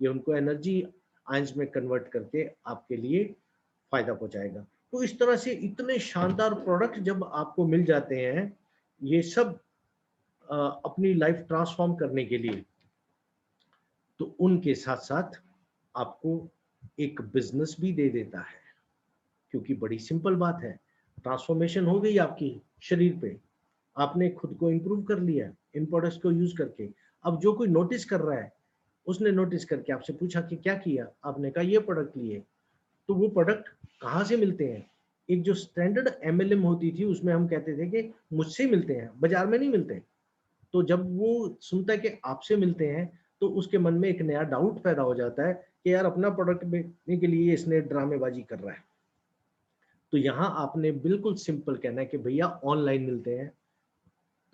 ये उनको एनर्जी आयंस में कन्वर्ट करके आपके लिए फायदा पहुंचाएगा। तो इस तरह से इतने शानदार प्रोडक्ट जब आपको मिल जाते हैं, ये सब अपनी लाइफ ट्रांसफॉर्म करने के लिए, तो उनके साथ साथ आपको एक बिजनेस भी दे देता है। क्योंकि बड़ी सिंपल बात है, ट्रांसफॉर्मेशन हो गई आपकी शरीर पे, आपने खुद को इंप्रूव कर लिया इन प्रोडक्ट्स को यूज करके। अब जो कोई नोटिस कर रहा है, उसने नोटिस करके आपसे पूछा कि क्या किया, आपने कहा ये प्रोडक्ट लिए, तो वो प्रोडक्ट कहाँ से मिलते हैं? एक जो स्टैंडर्ड एमएलएम होती थी उसमें हम कहते थे कि मुझसे मिलते हैं, बाजार में नहीं मिलते। तो जब वो सुनता है कि आपसे मिलते हैं, तो उसके मन में एक नया डाउट पैदा हो जाता है कि यार अपना प्रोडक्ट बेचने के लिए इसने ड्रामेबाजी कर रहा है। तो यहाँ आपने बिल्कुल सिंपल कहना है कि भैया ऑनलाइन मिलते हैं।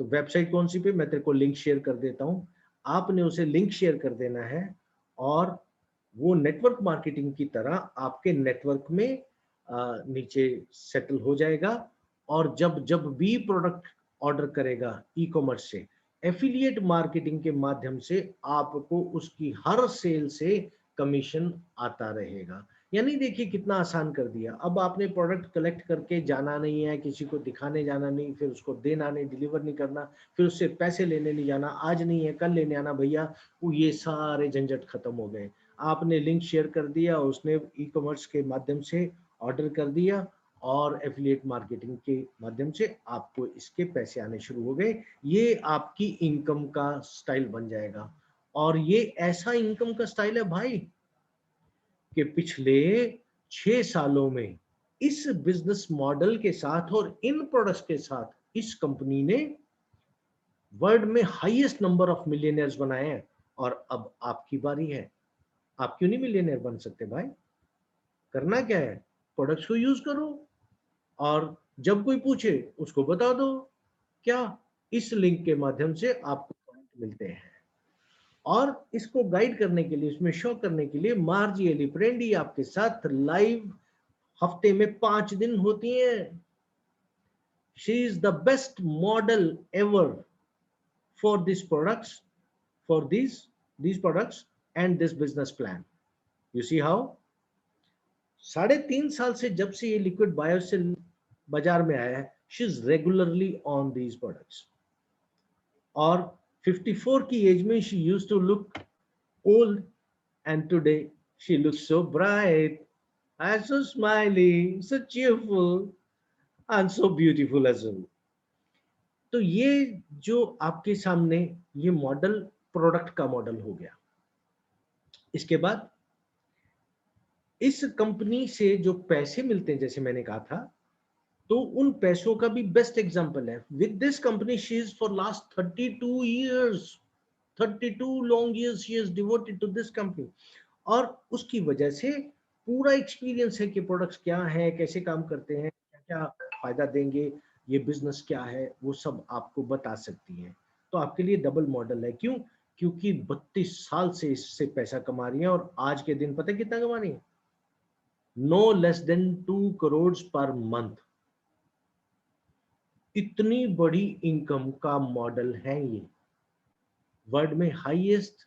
तो वेबसाइट कौन सी पे, मैं तेरे को लिंक शेयर कर देता हूँ, आपने उसे लिंक शेयर कर देना है और वो नेटवर्क मार्केटिंग की तरह आपके नेटवर्क में नीचे सेटल हो जाएगा और जब जब भी प्रोडक्ट ऑर्डर करेगा ई कॉमर्स से, एफिलिएट मार्केटिंग के माध्यम से आपको उसकी हर सेल से कमीशन आता रहेगा। यानी देखिए कितना आसान कर दिया। अब आपने प्रोडक्ट कलेक्ट करके जाना नहीं है, किसी को दिखाने जाना नहीं, फिर उसको देना नहीं, डिलीवर नहीं करना, फिर उससे पैसे लेने नहीं जाना, आज नहीं है कल लेने आना भैया, वो ये सारे झंझट खत्म हो गए। आपने लिंक शेयर कर दिया, उसने ई कॉमर्स के माध्यम से ऑर्डर कर दिया और एफिलिएट मार्केटिंग के माध्यम से आपको इसके पैसे आने शुरू हो गए। ये आपकी इनकम का स्टाइल बन जाएगा। और ये ऐसा इनकम का स्टाइल है भाई कि पिछले 6 सालों में इस बिजनेस मॉडल के साथ और इन प्रोडक्ट्स के साथ इस कंपनी ने वर्ल्ड में हाईएस्ट नंबर ऑफ मिलियनियर्स बनाए हैं। और अब आपकी बारी है। आप क्यों नहीं मिलियनियर बन सकते भाई? करना क्या है, प्रोडक्ट्स को यूज करो और जब कोई पूछे उसको बता दो। क्या? इस लिंक के माध्यम से आपको पॉइंट मिलते हैं। और इसको गाइड करने के लिए, इसमें शो करने के लिए मार्जी एलिप्रेंडी आपके साथ लाइव हफ्ते में 5 दिन होती है। She is the best model ever for this products, for these products and this business plan. You see how? 3.5 साल से जब से ये लिक्विड बायोसिल बाजार में आया है, she is regularly on these products. और 54 की एज में she used to look old and today she looks so bright and so smiley, so cheerful and so beautiful as well. तो ये जो आपके सामने ये मॉडल प्रोडक्ट का मॉडल हो गया। इसके बाद इस कंपनी से जो पैसे मिलते हैं, जैसे मैंने कहा था, तो उन पैसों का भी बेस्ट एग्जांपल है। With this company she is for last 32 years, 32 long years she is devoted to this company। और उसकी वजह से पूरा एक्सपीरियंस है कि प्रोडक्ट्स क्या है, कैसे काम करते हैं, क्या क्या फायदा देंगे, ये बिजनेस क्या है, वो सब आपको बता सकती है। तो आपके लिए डबल मॉडल है। क्यों? क्योंकि 32 साल से इससे पैसा कमा रही है और आज के दिन पता है कितना कमा रही है? नो लेस देन 2 crore पर मंथ। इतनी बड़ी इनकम का मॉडल है ये। वर्ल्ड में highest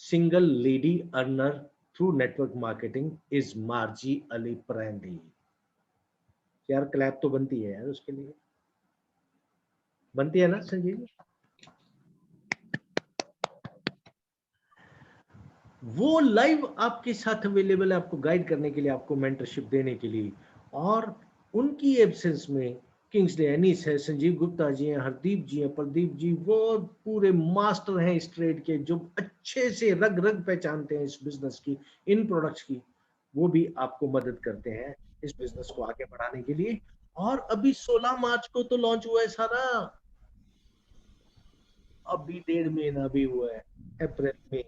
single lady earner through network marketing is Margie Aliprandi. यार क्लैप तो बनती है यार, उसके लिए बनती है ना संजीव? वो लाइव आपके साथ अवेलेबल है, आपको गाइड करने के लिए, आपको मेंटरशिप देने के लिए। और उनकी एब्सेंस में किंग्सले एनिस है, संजीव गुप्ता जी हैं, हरदीप जी हैं, प्रदीप जी, वो पूरे मास्टर हैं इस ट्रेड के, जो अच्छे से रग रग पहचानते हैं इस बिजनेस की, इन प्रोडक्ट्स की। वो भी आपको मदद करते हैं इस बिजनेस को आगे बढ़ाने के लिए। और अभी 16 मार्च को तो लॉन्च हुआ है सारा, अभी 1.5 महीना भी हुआ है, अप्रैल में।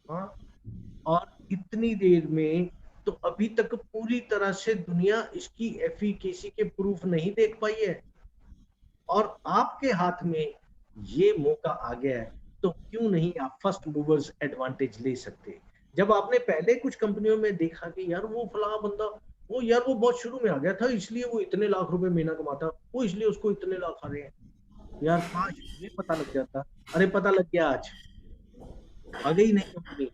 हाँ, और इतनी देर में तो अभी तक पूरी तरह से दुनिया इसकी एफिकेसी के प्रूफ नहीं देख पाई है। और आपके हाथ में ये मौका आ गया है, तो क्यों नहीं आप फर्स्ट मूवर्स एडवांटेज ले सकते। जब आपने पहले कुछ कंपनियों में देखा कि यार वो फला बंदा, वो यार वो बहुत शुरू में आ गया था, इसलिए वो इतने लाख रुपए महीना कमाता, वो इसलिए उसको इतने लाख आ रहे हैं। यार काश मुझे पता लग जाता। अरे पता लग गया, आज आ गई नई company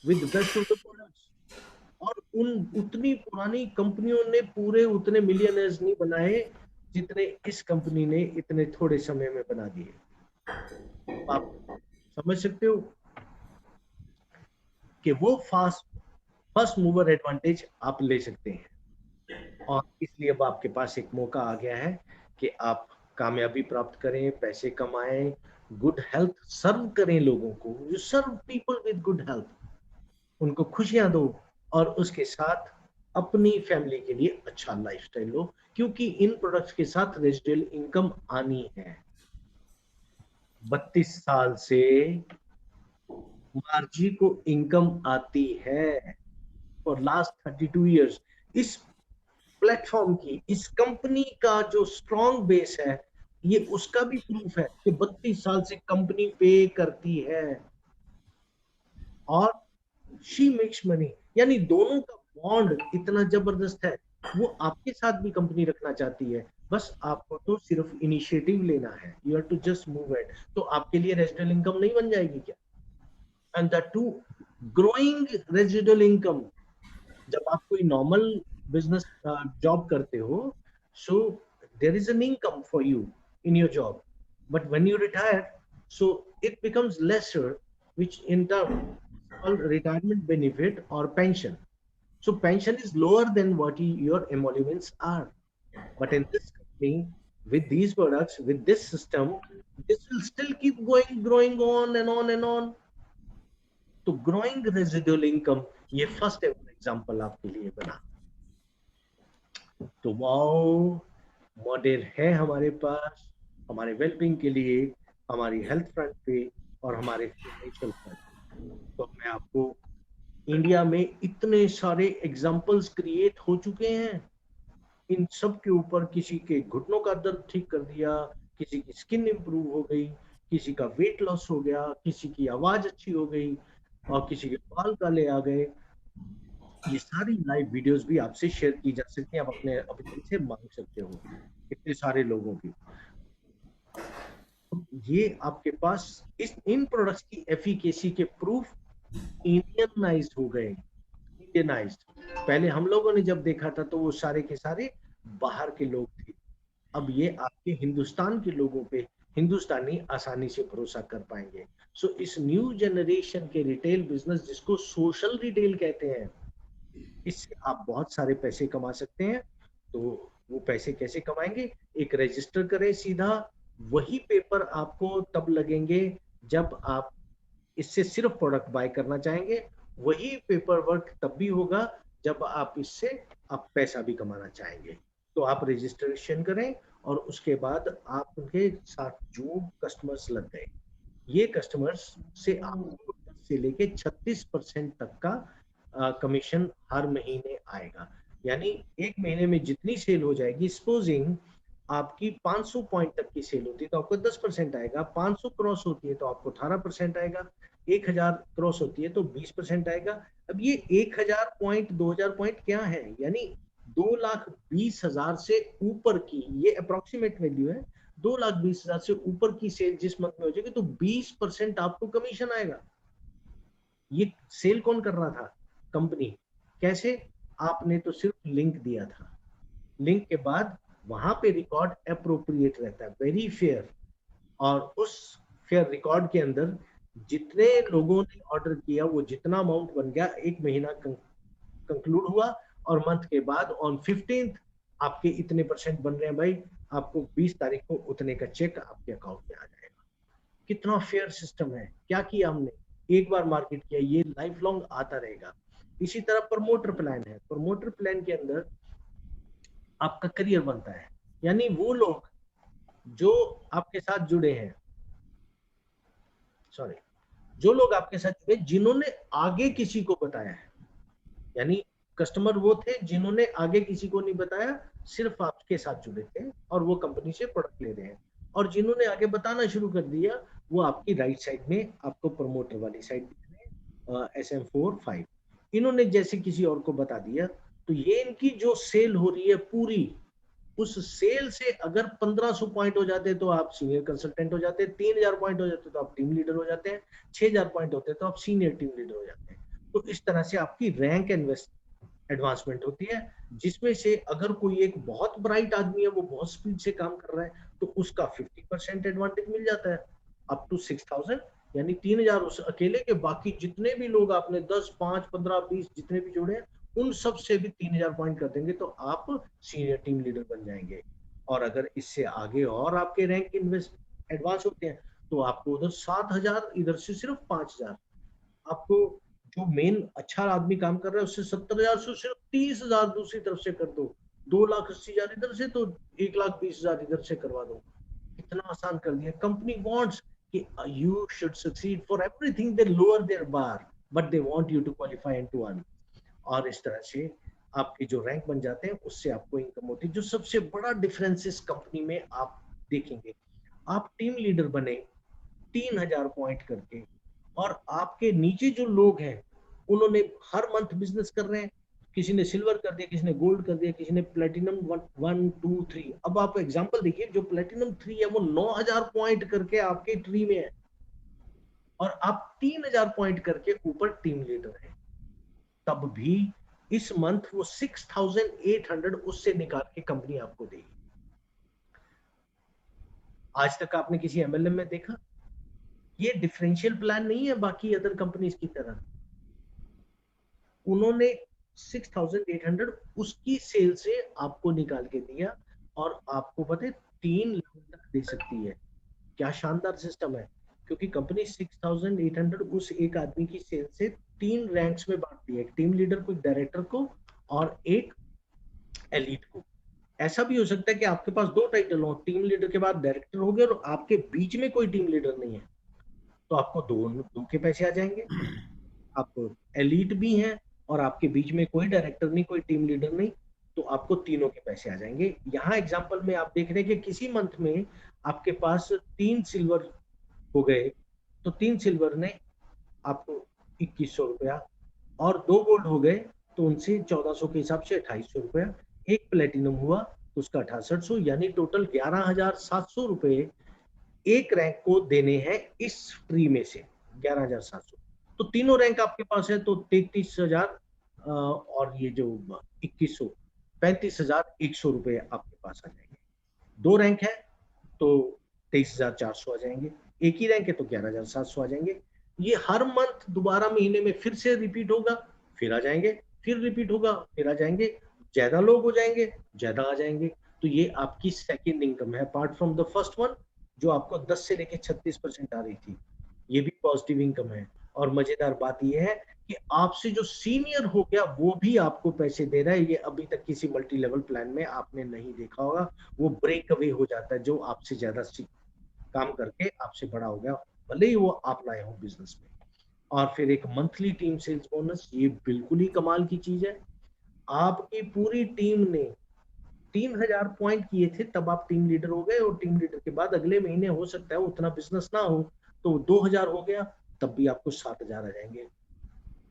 with best of the products. और उन उतनी पुरानी कंपनियों ने पूरे उतने मिलियनर्स नहीं बनाए जितने इस कंपनी ने इतने थोड़े समय में बना दिए। आप समझ सकते हो कि वो फर्स्ट मूवर एडवांटेज आप ले सकते हैं। और इसलिए अब आपके पास एक मौका आ गया है कि आप कामयाबी प्राप्त करें, पैसे कमाएं, गुड हेल्थ सर्व करें लोगों को। You serve people with good health, उनको खुशियां दो और उसके साथ अपनी फैमिली के लिए अच्छा लाइफस्टाइल लो, क्योंकि इन प्रोडक्ट्स के साथ रेजिडुअल इनकम आनी है। 32 साल से मार्जी को इनकम आती है फॉर लास्ट 32 इयर्स। इस प्लेटफॉर्म की, इस कंपनी का जो स्ट्रॉन्ग बेस है, ये उसका भी प्रूफ है कि 32 साल से कंपनी पे करती है और शी मेक्स मनी। यानी दोनों का बॉन्ड इतना जबरदस्त है वो आपके साथ भी कंपनी रखना चाहती है, बस आपको तो सिर्फ इनिशिएटिव लेना है, you have to just move it. तो आपके लिए रेजिडुअल इनकम नहीं बन जाएगी क्या? And that too growing residual income. जब आप कोई नॉर्मल बिजनेस जॉब करते हो, so there is an income for you in your job, but when you retire, so it becomes lesser, which in term called retirement benefit और pension. So pension is lower than what your emoluments are. But in this company, with these products, with this system, this will still keep going, growing on and on and on. तो growing residual income ये first ever example आपके लिए बना। तो wow, model है हमारे पास हमारे wellbeing के लिए, हमारी हेल्थ फ्रंट पे और हमारे फाइनेंशियल फ्रंट। तो मैं आपको इंडिया में इतने सारे एग्जाम्पल्स क्रिएट हो चुके हैं, इन सब के ऊपर किसी के घुटनों का दर्द ठीक कर दिया, किसी की स्किन इंप्रूव हो गई, किसी का वेट लॉस हो गया, किसी की आवाज अच्छी हो गई और किसी के बाल काले आ गए। ये सारी लाइव वीडियोस भी आपसे शेयर की जा सकती हैं, आप अपने ऑडियंस से मांग सकते हो इतने सारे लोगों की। ये आपके पास इन प्रोडक्ट्स की एफिकेसी के प्रूफ इंडियनाइज्ड हो गए। इंडियनाइज्ड, पहले हम लोगों ने जब देखा था तो वो सारे के सारे बाहर के लोग थे, अब ये आपके हिंदुस्तान के लोगों पे हिंदुस्तानी आसानी से भरोसा कर पाएंगे। सो इस न्यू जनरेशन के रिटेल बिजनेस, जिसको सोशल रिटेल कहते हैं, इससे आप बहुत सारे पैसे कमा सकते हैं। तो वो पैसे कैसे कमाएंगे? एक रजिस्टर करें सीधा, वही पेपर आपको तब लगेंगे जब आप इससे सिर्फ प्रोडक्ट बाय करना चाहेंगे, वही पेपर वर्क तब भी होगा जब आप इससे आप पैसा भी कमाना चाहेंगे। तो आप रजिस्ट्रेशन करें और उसके बाद आप उनके साथ जो कस्टमर्स लग गए, ये कस्टमर्स से आपको 10 से लेके 36% तक का कमीशन हर महीने आएगा। यानी एक महीने में जितनी सेल हो जाएगी, सपोजिंग आपकी 500 पॉइंट तक की सेल होती है तो आपको 10% आएगा, 500 क्रॉस होती है तो आपको 18% आएगा, 1000 क्रॉस होती है तो 20% आएगा। अब ये 1000 पॉइंट 2000 पॉइंट क्या है? यानी 2,20,000 से ऊपर की, ये अप्रोक्सीमेट वैल्यू है, 2,20,000 से ऊपर की सेल जिस मंथ में हो जाएगी तो 20% आपको कमीशन आएगा। ये सेल कौन कर रहा था? कंपनी। कैसे? आपने तो सिर्फ लिंक दिया था, लिंक के बाद वहां पे रिकॉर्ड अप्रोप्रिएट रहता है, वेरी फेयर, और उस फेयर रिकॉर्ड के अंदर जितने लोगों ने ऑर्डर किया वो जितना अमाउंट बन गया, एक महीना कंक्लूड हुआ और मंथ के बाद ऑन 15th आपके इतने परसेंट बन रहे हैं भाई, आपको 20 तारीख को उतने का चेक आपके अकाउंट में आ जाएगा। कितना फेयर सिस्टम है! क्या किया हमने? एक बार मार्केट किया, ये लाइफ लॉन्ग आता रहेगा। इसी तरह प्रमोटर प्लान है, प्रमोटर प्लान के अंदर आपका करियर बनता है, यानी वो लोग जो आपके साथ जुड़े हैं, सॉरी, जो लोग आपके साथ जुड़े जिन्होंने आगे किसी को बताया है, यानी कस्टमर वो थे जिन्होंने आगे किसी को नहीं बताया, सिर्फ आपके साथ जुड़े थे और वो कंपनी से प्रोडक्ट ले रहे हैं, और जिन्होंने आगे बताना शुरू कर दिया वो आपकी राइट साइड में आपको प्रमोटर वाली साइड SM4 5, इन्होंने जैसे किसी और को बता दिया तो ये इनकी जो सेल हो रही है पूरी, उस सेल से अगर 1500 पॉइंट हो जाते तो आप सीनियर कंसल्टेंट हो जाते, 3000 पॉइंट हो जाते तो आप टीम लीडर हो जाते हैं, 6000 पॉइंट होते तो आप सीनियर टीम लीडर हो जाते हैं। तो इस तरह से आपकी रैंक एडवांसमेंट होती है, जिसमें से अगर कोई एक बहुत ब्राइट आदमी है, वो बहुत स्पीड से काम कर रहा है, तो उसका 50% एडवांटेज मिल जाता है अप टू 6000, यानी 3000 उस अकेले के, बाकी जितने भी लोग आपने 10, 5, 15, 20 जितने भी जोड़े हैं उन सब से भी 3000 पॉइंट कर देंगे तो आप सीनियर टीम लीडर बन जाएंगे। और अगर इससे आगे और आपके रैंक एडवांस होते हैं तो आपको उधर 7000, इधर से सिर्फ 5000, आपको जो मेन अच्छा आदमी काम कर रहा है उससे 70,000 से सिर्फ 30,000 दूसरी तरफ से कर दो, 2,80,000 इधर से तो 1,20,000 इधर से करवा दो। इतना आसान कर दिया। कंपनी वांट्स कि you should succeed for everything, they lower their bar but they want you to qualify into one। और इस तरह से आपके जो रैंक बन जाते हैं उससे आपको इनकम होती है। जो सबसे बड़ा डिफरेंस इस कंपनी में आप देखेंगे, आप टीम लीडर बने 3000 पॉइंट करके, और आपके नीचे जो लोग हैं उन्होंने हर मंथ बिजनेस कर रहे हैं किसी ने सिल्वर कर दिया, किसी ने गोल्ड कर दिया, किसी ने प्लेटिनम 1 2 3। अब आप एग्जांपल देखिए, जो प्लेटिनम 3 है वो 9000 पॉइंट करके आपके ट्री में है, और आप 3000 पॉइंट करके ऊपर टीम लीडर है। तब भी इस मंथ वो 6800 उससे निकाल के कंपनी आपको देगी। आज तक आपने किसी एमएलएम में देखा? ये डिफरेंशियल प्लान नहीं है बाकी अदर कंपनीज की तरह। उन्होंने 6800 उसकी सेल से आपको निकाल के दिया, और आपको पता है 3 लेवल तक दे सकती है। क्या शानदार सिस्टम है, क्योंकि कंपनी 6800 उस एक आदमी की सेल से 3 रैंक्स में बांटती है, एक टीम लीडर को, एक डायरेक्टर को, और एक एलीट को। ऐसा भी हो सकता है कि आपके पास 2 टाइटल हो, टीम लीडर के बाद डायरेक्टर हो गया और आपके बीच में कोई टीम लीडर नहीं है, तो आपको दो के पैसे आ जाएंगे। आप एलीट भी हैं और आपके बीच में कोई डायरेक्टर नहीं, कोई टीम लीडर नहीं, तो आपको तीनों के पैसे आ जाएंगे। यहाँ एग्जांपल में आप देख रहे हैं कि किसी मंथ में आपके पास 3 सिल्वर हो गए, तो 3 सिल्वर ने आपको 2100 रुपया, और 2 गोल्ड हो गए तो उनसे 1400 के हिसाब से 2800 रुपया, एक प्लेटिनम हुआ तो उसका 6800, यानी टोटल 11700 रुपए एक रैंक को देने हैं इस ट्री में से, 11700। तो तीनों रैंक आपके पास है, तो 33,000 और ये जो 2100, 35,100 रुपए आपके पास आ जाएंगे। 2 रैंक है तो 23,400 आ जाएंगे, एक ही रैंक है तो 11,700 आ जाएंगे। ये हर मंथ दोबारा महीने में फिर से रिपीट होगा, फिर आ जाएंगे, फिर रिपीट होगा, फिर आ जाएंगे। ज्यादा लोग हो जाएंगे, ज्यादा आ जाएंगे। तो ये आपकी सेकेंड इनकम है, apart from the first one जो आपको 10 से लेके 36% आ रही थी। ये भी पॉजिटिव इनकम है। और मजेदार बात यह है कि आपसे जो सीनियर हो गया वो भी आपको पैसे दे रहा है। ये अभी तक किसी मल्टी लेवल प्लान में आपने नहीं देखा होगा। वो ब्रेक अवे हो जाता है, जो आपसे ज्यादा काम करके आपसे बड़ा हो गया, भले ही वो आप लाए हो बिजनेस में। और फिर एक मंथली टीम सेल्स बोनस, ये बिल्कुल ही कमाल की चीज है। आपकी पूरी टीम ने 3000 पॉइंट किए थे तब आप टीम लीडर हो गए, और टीम लीडर के बाद अगले महीने हो सकता है उतना बिजनेस ना हो तो 2000 हो गया, तब भी आपको 7000 आ जाएंगे।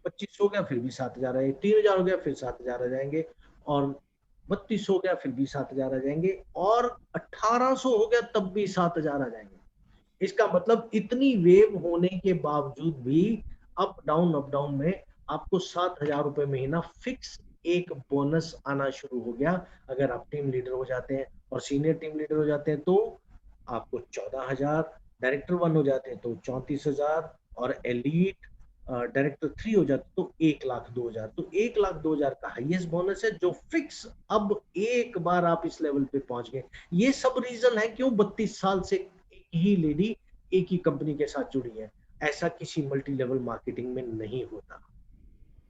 25 हो गया फिर भी 7000 आएंगे, 3000 हो गया फिर 7000 आ जाएंगे, और 32 हो गया फिर भी 7000 आ जाएंगे, और 1800 हो गया तब भी 7000 आ जाएंगे। इसका मतलब इतनी वेव होने के बावजूद भी अप डाउन में आपको 7000 रुपए महीना फिक्स एक बोनस आना शुरू हो गया। अगर आप टीम लीडर हो जाते हैं और सीनियर टीम लीडर हो जाते हैं तो आपको 14,000, डायरेक्टर 1 हो जाते हैं तो 34,000, और एलीट डायरेक्टर 3 हो जाते तो 1,02,000। तो 1,02,000 का हाईएस्ट बोनस है जो फिक्स, अब एक बार आप इस लेवल पे पहुंच गए। ये सब रीजन है क्यों 32 साल से एक ही लेडी एक ही कंपनी के साथ जुड़ी है। ऐसा किसी मल्टी लेवल मार्केटिंग में नहीं होता।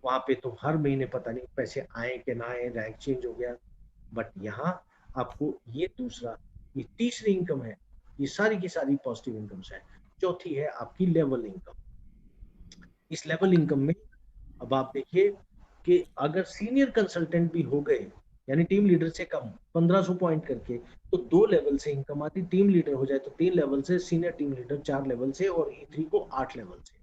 वहां पे तो हर महीने पता नहीं पैसे आए कि ना आए, रैंक चेंज हो गया। बट यहाँ आपको ये दूसरा, ये तीसरी इनकम है। ये सारी की सारी पॉजिटिव इनकम्स है। चौथी है आपकी लेवल इनकम। इस लेवल इनकम में अब आप देखिए कि अगर सीनियर कंसल्टेंट भी हो गए, यानी टीम लीडर से कम 1500 पॉइंट करके, तो 2 लेवल से इनकम आती। टीम लीडर हो जाए तो 3 लेवल से, सीनियर टीम लीडर 4 लेवल से, और E3 को 8 लेवल से।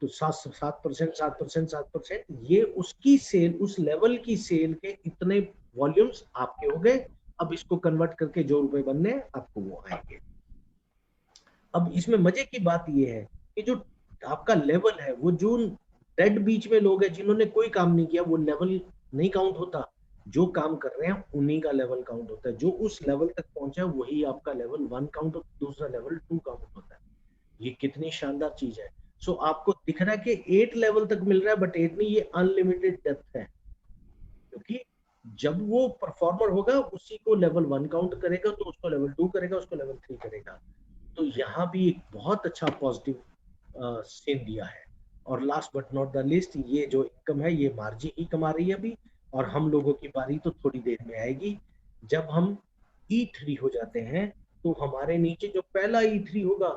तो 7% 7% 7%, ये उसकी सेल, उस लेवल की सेल के इतने वॉल्यूम्स आपके हो गए। अब इसको कन्वर्ट करके जो रुपए बनने आपको वो आएंगे। अब इसमें मजे की बात ये है कि जो आपका लेवल है, वो जो डेड बीच में लोग हैं जिन्होंने कोई काम नहीं किया, वो लेवल नहीं काउंट होता। जो काम कर रहे हैं उन्हीं का लेवल काउंट होता है। जो उस लेवल तक पहुंचा वही आपका लेवल 1 काउंट होता है, दूसरा लेवल 2 काउंट होता है। ये कितनी शानदार चीज है। सो आपको दिख रहा है कि 8 लेवल तक मिल रहा है, बट 8 नहीं, ये अनलिमिटेड डेप्थ है। क्योंकि जब वो परफॉर्मर होगा उसी को लेवल 1 काउंट करेगा, तो उसको लेवल 2 करेगा, उसको लेवल 3 करेगा। तो यहाँ भी एक बहुत अच्छा पॉजिटिव सीन दिया है। और last but not the list, ये जो इनकम है ये मार्जी ही कमा रही है अभी, और हम लोगों की बारी तो थोड़ी देर में आएगी। जब हम E3 हो जाते हैं तो हमारे नीचे जो पहला E3 होगा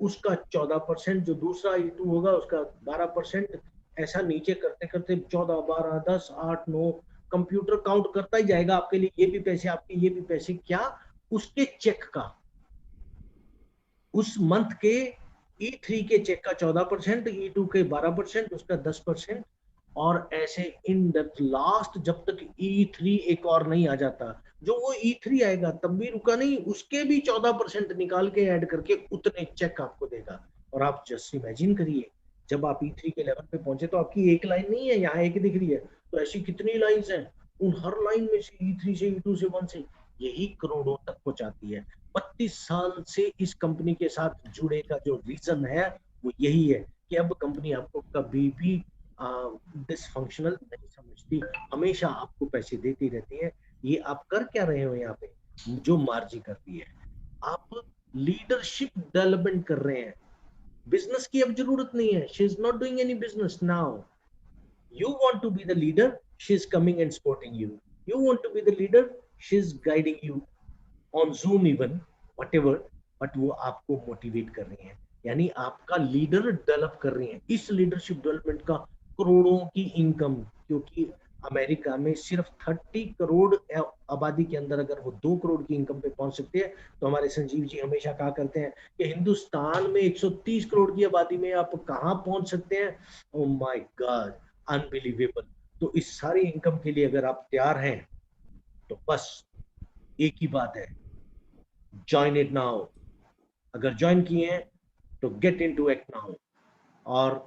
उसका 14%, जो दूसरा E2 होगा उसका 12%, ऐसा नीचे करते करते 14, 12, 10, 8, 9, कंप्यूटर काउंट करता ही जाएगा आपके लिए। ये भी पैसे आपके, ये भी पैसे, क्या उसके चेक का, उस मंथ के E3 के चेक का 14%, E2 के 12%, उसका 10%, और ऐसे इन डेप्थ लास्ट जब तक E3 एक और नहीं आ जाता, जो वो E3 आएगा तब भी रुका नहीं, उसके भी 14% निकाल के ऐड करके उतने चेक आपको देगा। और आप जस्ट इमेजिन करिए, जब आप E3 के लेवल पे पहुंचे तो आपकी एक लाइन नहीं है, यहाँ एक दिख रही है, तो ऐसी कितनी लाइंस हैं, उन हर लाइन में से E3 से E2 से 1 से यही करोड़ों तक पहुंचाती है। 32 साल से इस कंपनी के साथ जुड़े का जो रीजन है वो यही है कि अब कंपनी आपको कभी भी डिसफंक्शनल नहीं समझती, हमेशा आपको पैसे देती रहती है। ये आप कर क्या रहे हो यहाँ पे, जो मार्जी करती है, आप लीडरशिप डेवलपमेंट कर रहे हैं। बिजनेस की अब जरूरत नहीं है, she is not doing any business now. You want to be the leader, she's coming and supporting you. You want to be the leader, she's guiding you on Zoom even, whatever, but वो आपको motivate कर रही है, यानी आपका leader develop कर रही है। इस लीडरशिप डेवलपमेंट का करोड़ों की इनकम, क्योंकि अमेरिका में सिर्फ 30 करोड़ आबादी के अंदर अगर वो 2 करोड़ की इनकम पे पहुंच सकते हैं, तो हमारे संजीव जी हमेशा कहा करते हैं कि हिंदुस्तान में 130 करोड़ की आबादी में आप कहां पहुंच सकते हैं। Oh my God, unbelievable. तो इस सारी इनकम के लिए अगर आप तैयार हैं तो बस एक ही बात है, ज्वाइन इट नाउ। अगर ज्वाइन किए हैं तो गेट इनटू एक्ट नाउ। और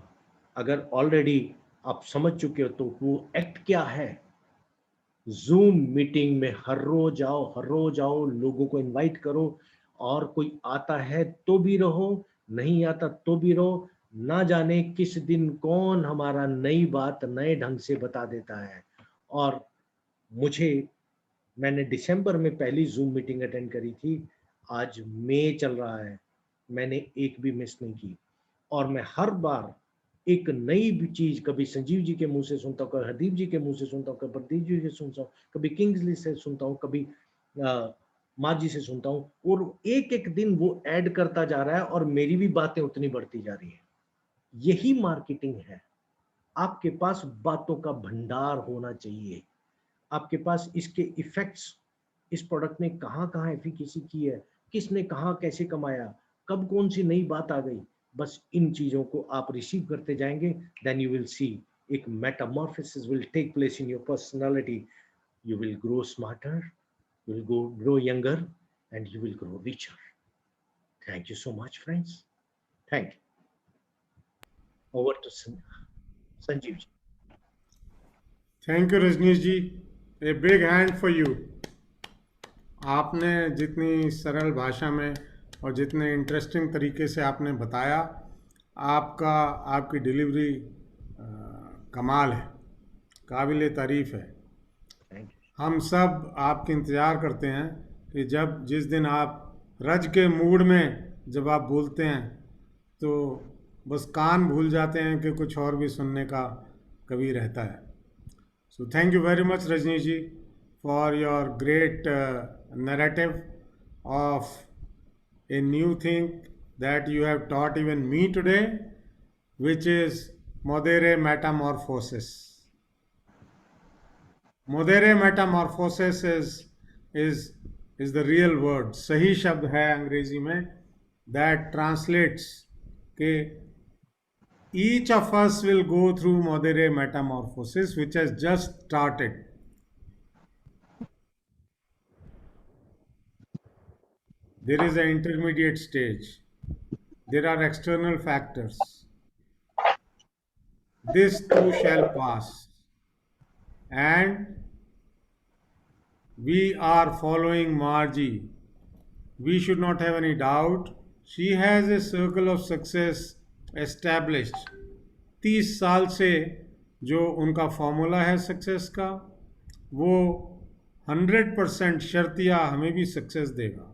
अगर ऑलरेडी आप समझ चुके हो तो वो एक्ट क्या है, जूम मीटिंग में हर रोज आओ, लोगों को इनवाइट करो, और कोई आता है तो भी रहो, नहीं आता तो भी रहो। ना जाने किस दिन कौन हमारा नई बात नए ढंग से बता देता है। और मैंने दिसंबर में पहली जूम मीटिंग अटेंड करी थी, आज मई चल रहा है, मैंने एक भी मिस नहीं की। और मैं हर बार एक नई भी चीज कभी संजीव जी के मुंह से सुनता हूँ, कभी हरदीप जी के मुंह से सुनता हूँ, कभी प्रदीप जी से सुनता हूँ, कभी किंग्सली से सुनता हूँ, कभी माँ जी से सुनता हूँ, और एक एक दिन वो ऐड करता जा रहा है और मेरी भी बातें उतनी बढ़ती जा रही है। यही मार्केटिंग है। आपके पास बातों का भंडार होना चाहिए, आपके पास इसके इफेक्ट्स, इस प्रोडक्ट ने कहाँ कहाँ एफिकेसी की है, किसने कहाँ कैसे कमाया, कब कौन सी नई बात आ गई, बस इन चीजों को आप रिसीव करते जाएंगे, देन यू विल सी एक metamorphosis will take place in your personality. You will grow smarter, you will grow younger, and you will grow richer. Thank you so much friends, thank you. Over to Sanjeev ji. Thank you Rajneesh ji, a big hand for you. आपने जितनी सरल भाषा में और जितने interesting तरीके से आपने बताया, आपकी डिलीवरी कमाल है, काबिल तारीफ़ है। हम सब आपके इंतज़ार करते हैं कि जिस दिन आप रज के मूड में जब आप बोलते हैं तो बस कान भूल जाते हैं कि कुछ और भी सुनने का कभी रहता है। So thank you very much Rajneesh ji for your great narrative of a new thing that you have taught even me today, which is Modere Metamorphosis. Modere Metamorphosis is the real word, सही शब्द है अंग्रेजी में, that translates के each of us will go through Modere Metamorphosis, which has just started. There is an intermediate stage. There are external factors. This too shall pass. And we are following Margie. We should not have any doubt. She has a circle of success established. 30 साल से जो उनका formula है success का, वो 100% शर्तिया हमें भी success देगा।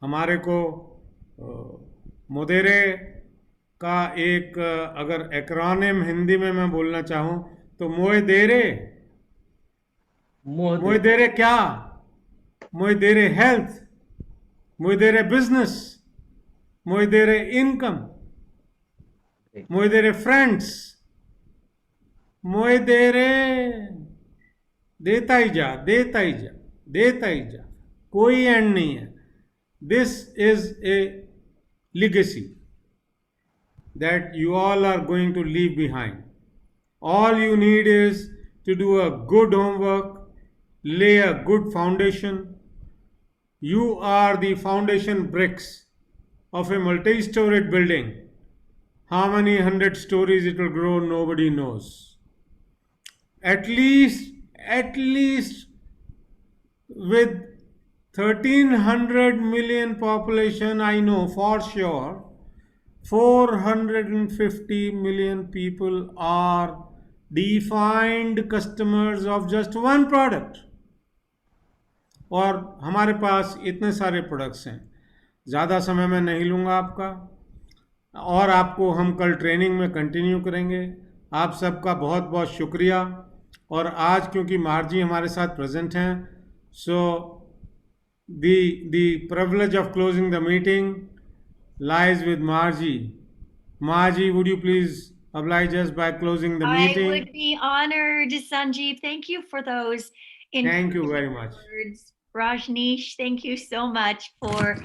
हमारे को मोदेरे का एक अगर एक्रोनिम हिंदी में मैं बोलना चाहूँ तो मोदेरे क्या? मोदेरे हेल्थ, मोदेरे बिजनेस, मोदेरे इनकम, मोदेरे फ्रेंड्स, मोदेरे देता ही जा, कोई एंड नहीं है। This is a legacy that you all are going to leave behind. All you need is to do a good homework, lay a good foundation. You are the foundation bricks of a multi-storied building. How many hundred stories it will grow, nobody knows. At least with 1300 million population, I know for sure 450 million people are defined customers of just one product. और हमारे पास इतने सारे products हैं, ज़्यादा समय मैं नहीं लूँगा आपका, और आपको हम कल ट्रेनिंग में कंटिन्यू करेंगे। आप सबका बहुत बहुत शुक्रिया। और आज क्योंकि मार्जी हमारे साथ प्रेजेंट हैं, सो the privilege of closing the meeting lies with Marji. Marji, would you please oblige us by closing the meeting? I would be honored, Sanjeev. Thank you for those Thank you very much. words. Rajneesh, thank you so much for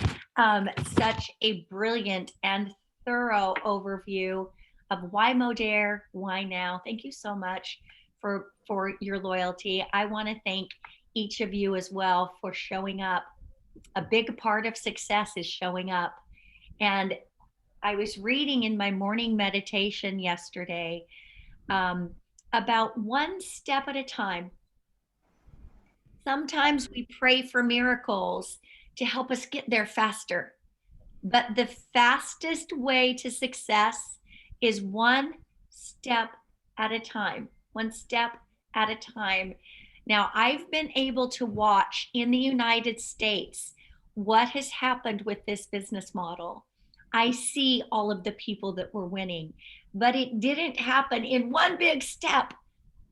such a brilliant and thorough overview of why Modere, why now. Thank you so much for your loyalty. I want to thank each of you as well for showing up. A big part of success is showing up. And I was reading in my morning meditation yesterday about one step at a time. Sometimes we pray for miracles to help us get there faster. But the fastest way to success is one step at a time, one step at a time. Now, I've been able to watch in the United States what has happened with this business model. I see all of the people that were winning, but it didn't happen in one big step.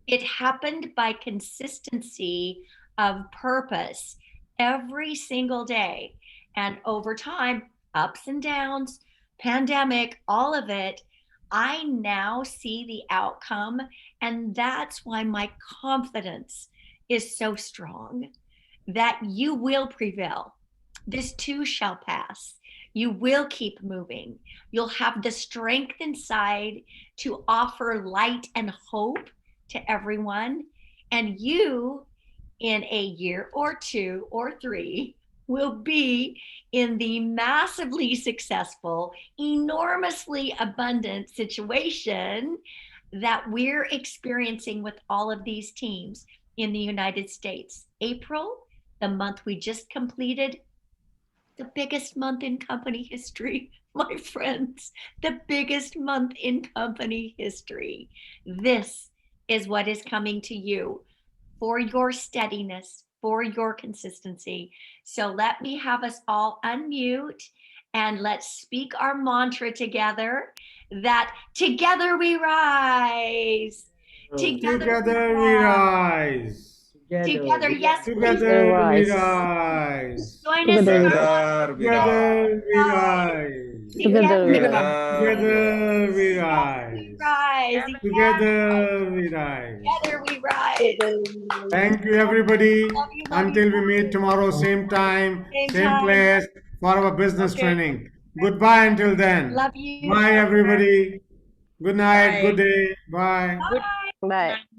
It happened by consistency of purpose every single day. And over time, ups and downs, pandemic, all of it, I now see the outcome. And that's why my confidence is so strong that you will prevail. This too shall pass. You will keep moving. You'll have the strength inside to offer light and hope to everyone. And you, in a year or 2 or 3, will be in the massively successful, enormously abundant situation that we're experiencing with all of these teams in the United States. April, the month we just completed, the biggest month in company history, my friends, the biggest month in company history. This is what is coming to you for your steadiness, for your consistency. So let me have us all unmute and let's speak our mantra together, that together we rise. Together we rise. Together, yes, please. Together we rise. Join us. Together we Together we rise. rise. Together we Together we rise. rise. Together we rise. Together we rise. Thank you, everybody. Love you, Until we meet tomorrow, same time, Same same time. place for our business Okay. training. Goodbye until then. Love you. Bye, everybody. Good night. Bye. Good day. Bye. Bye. Bye.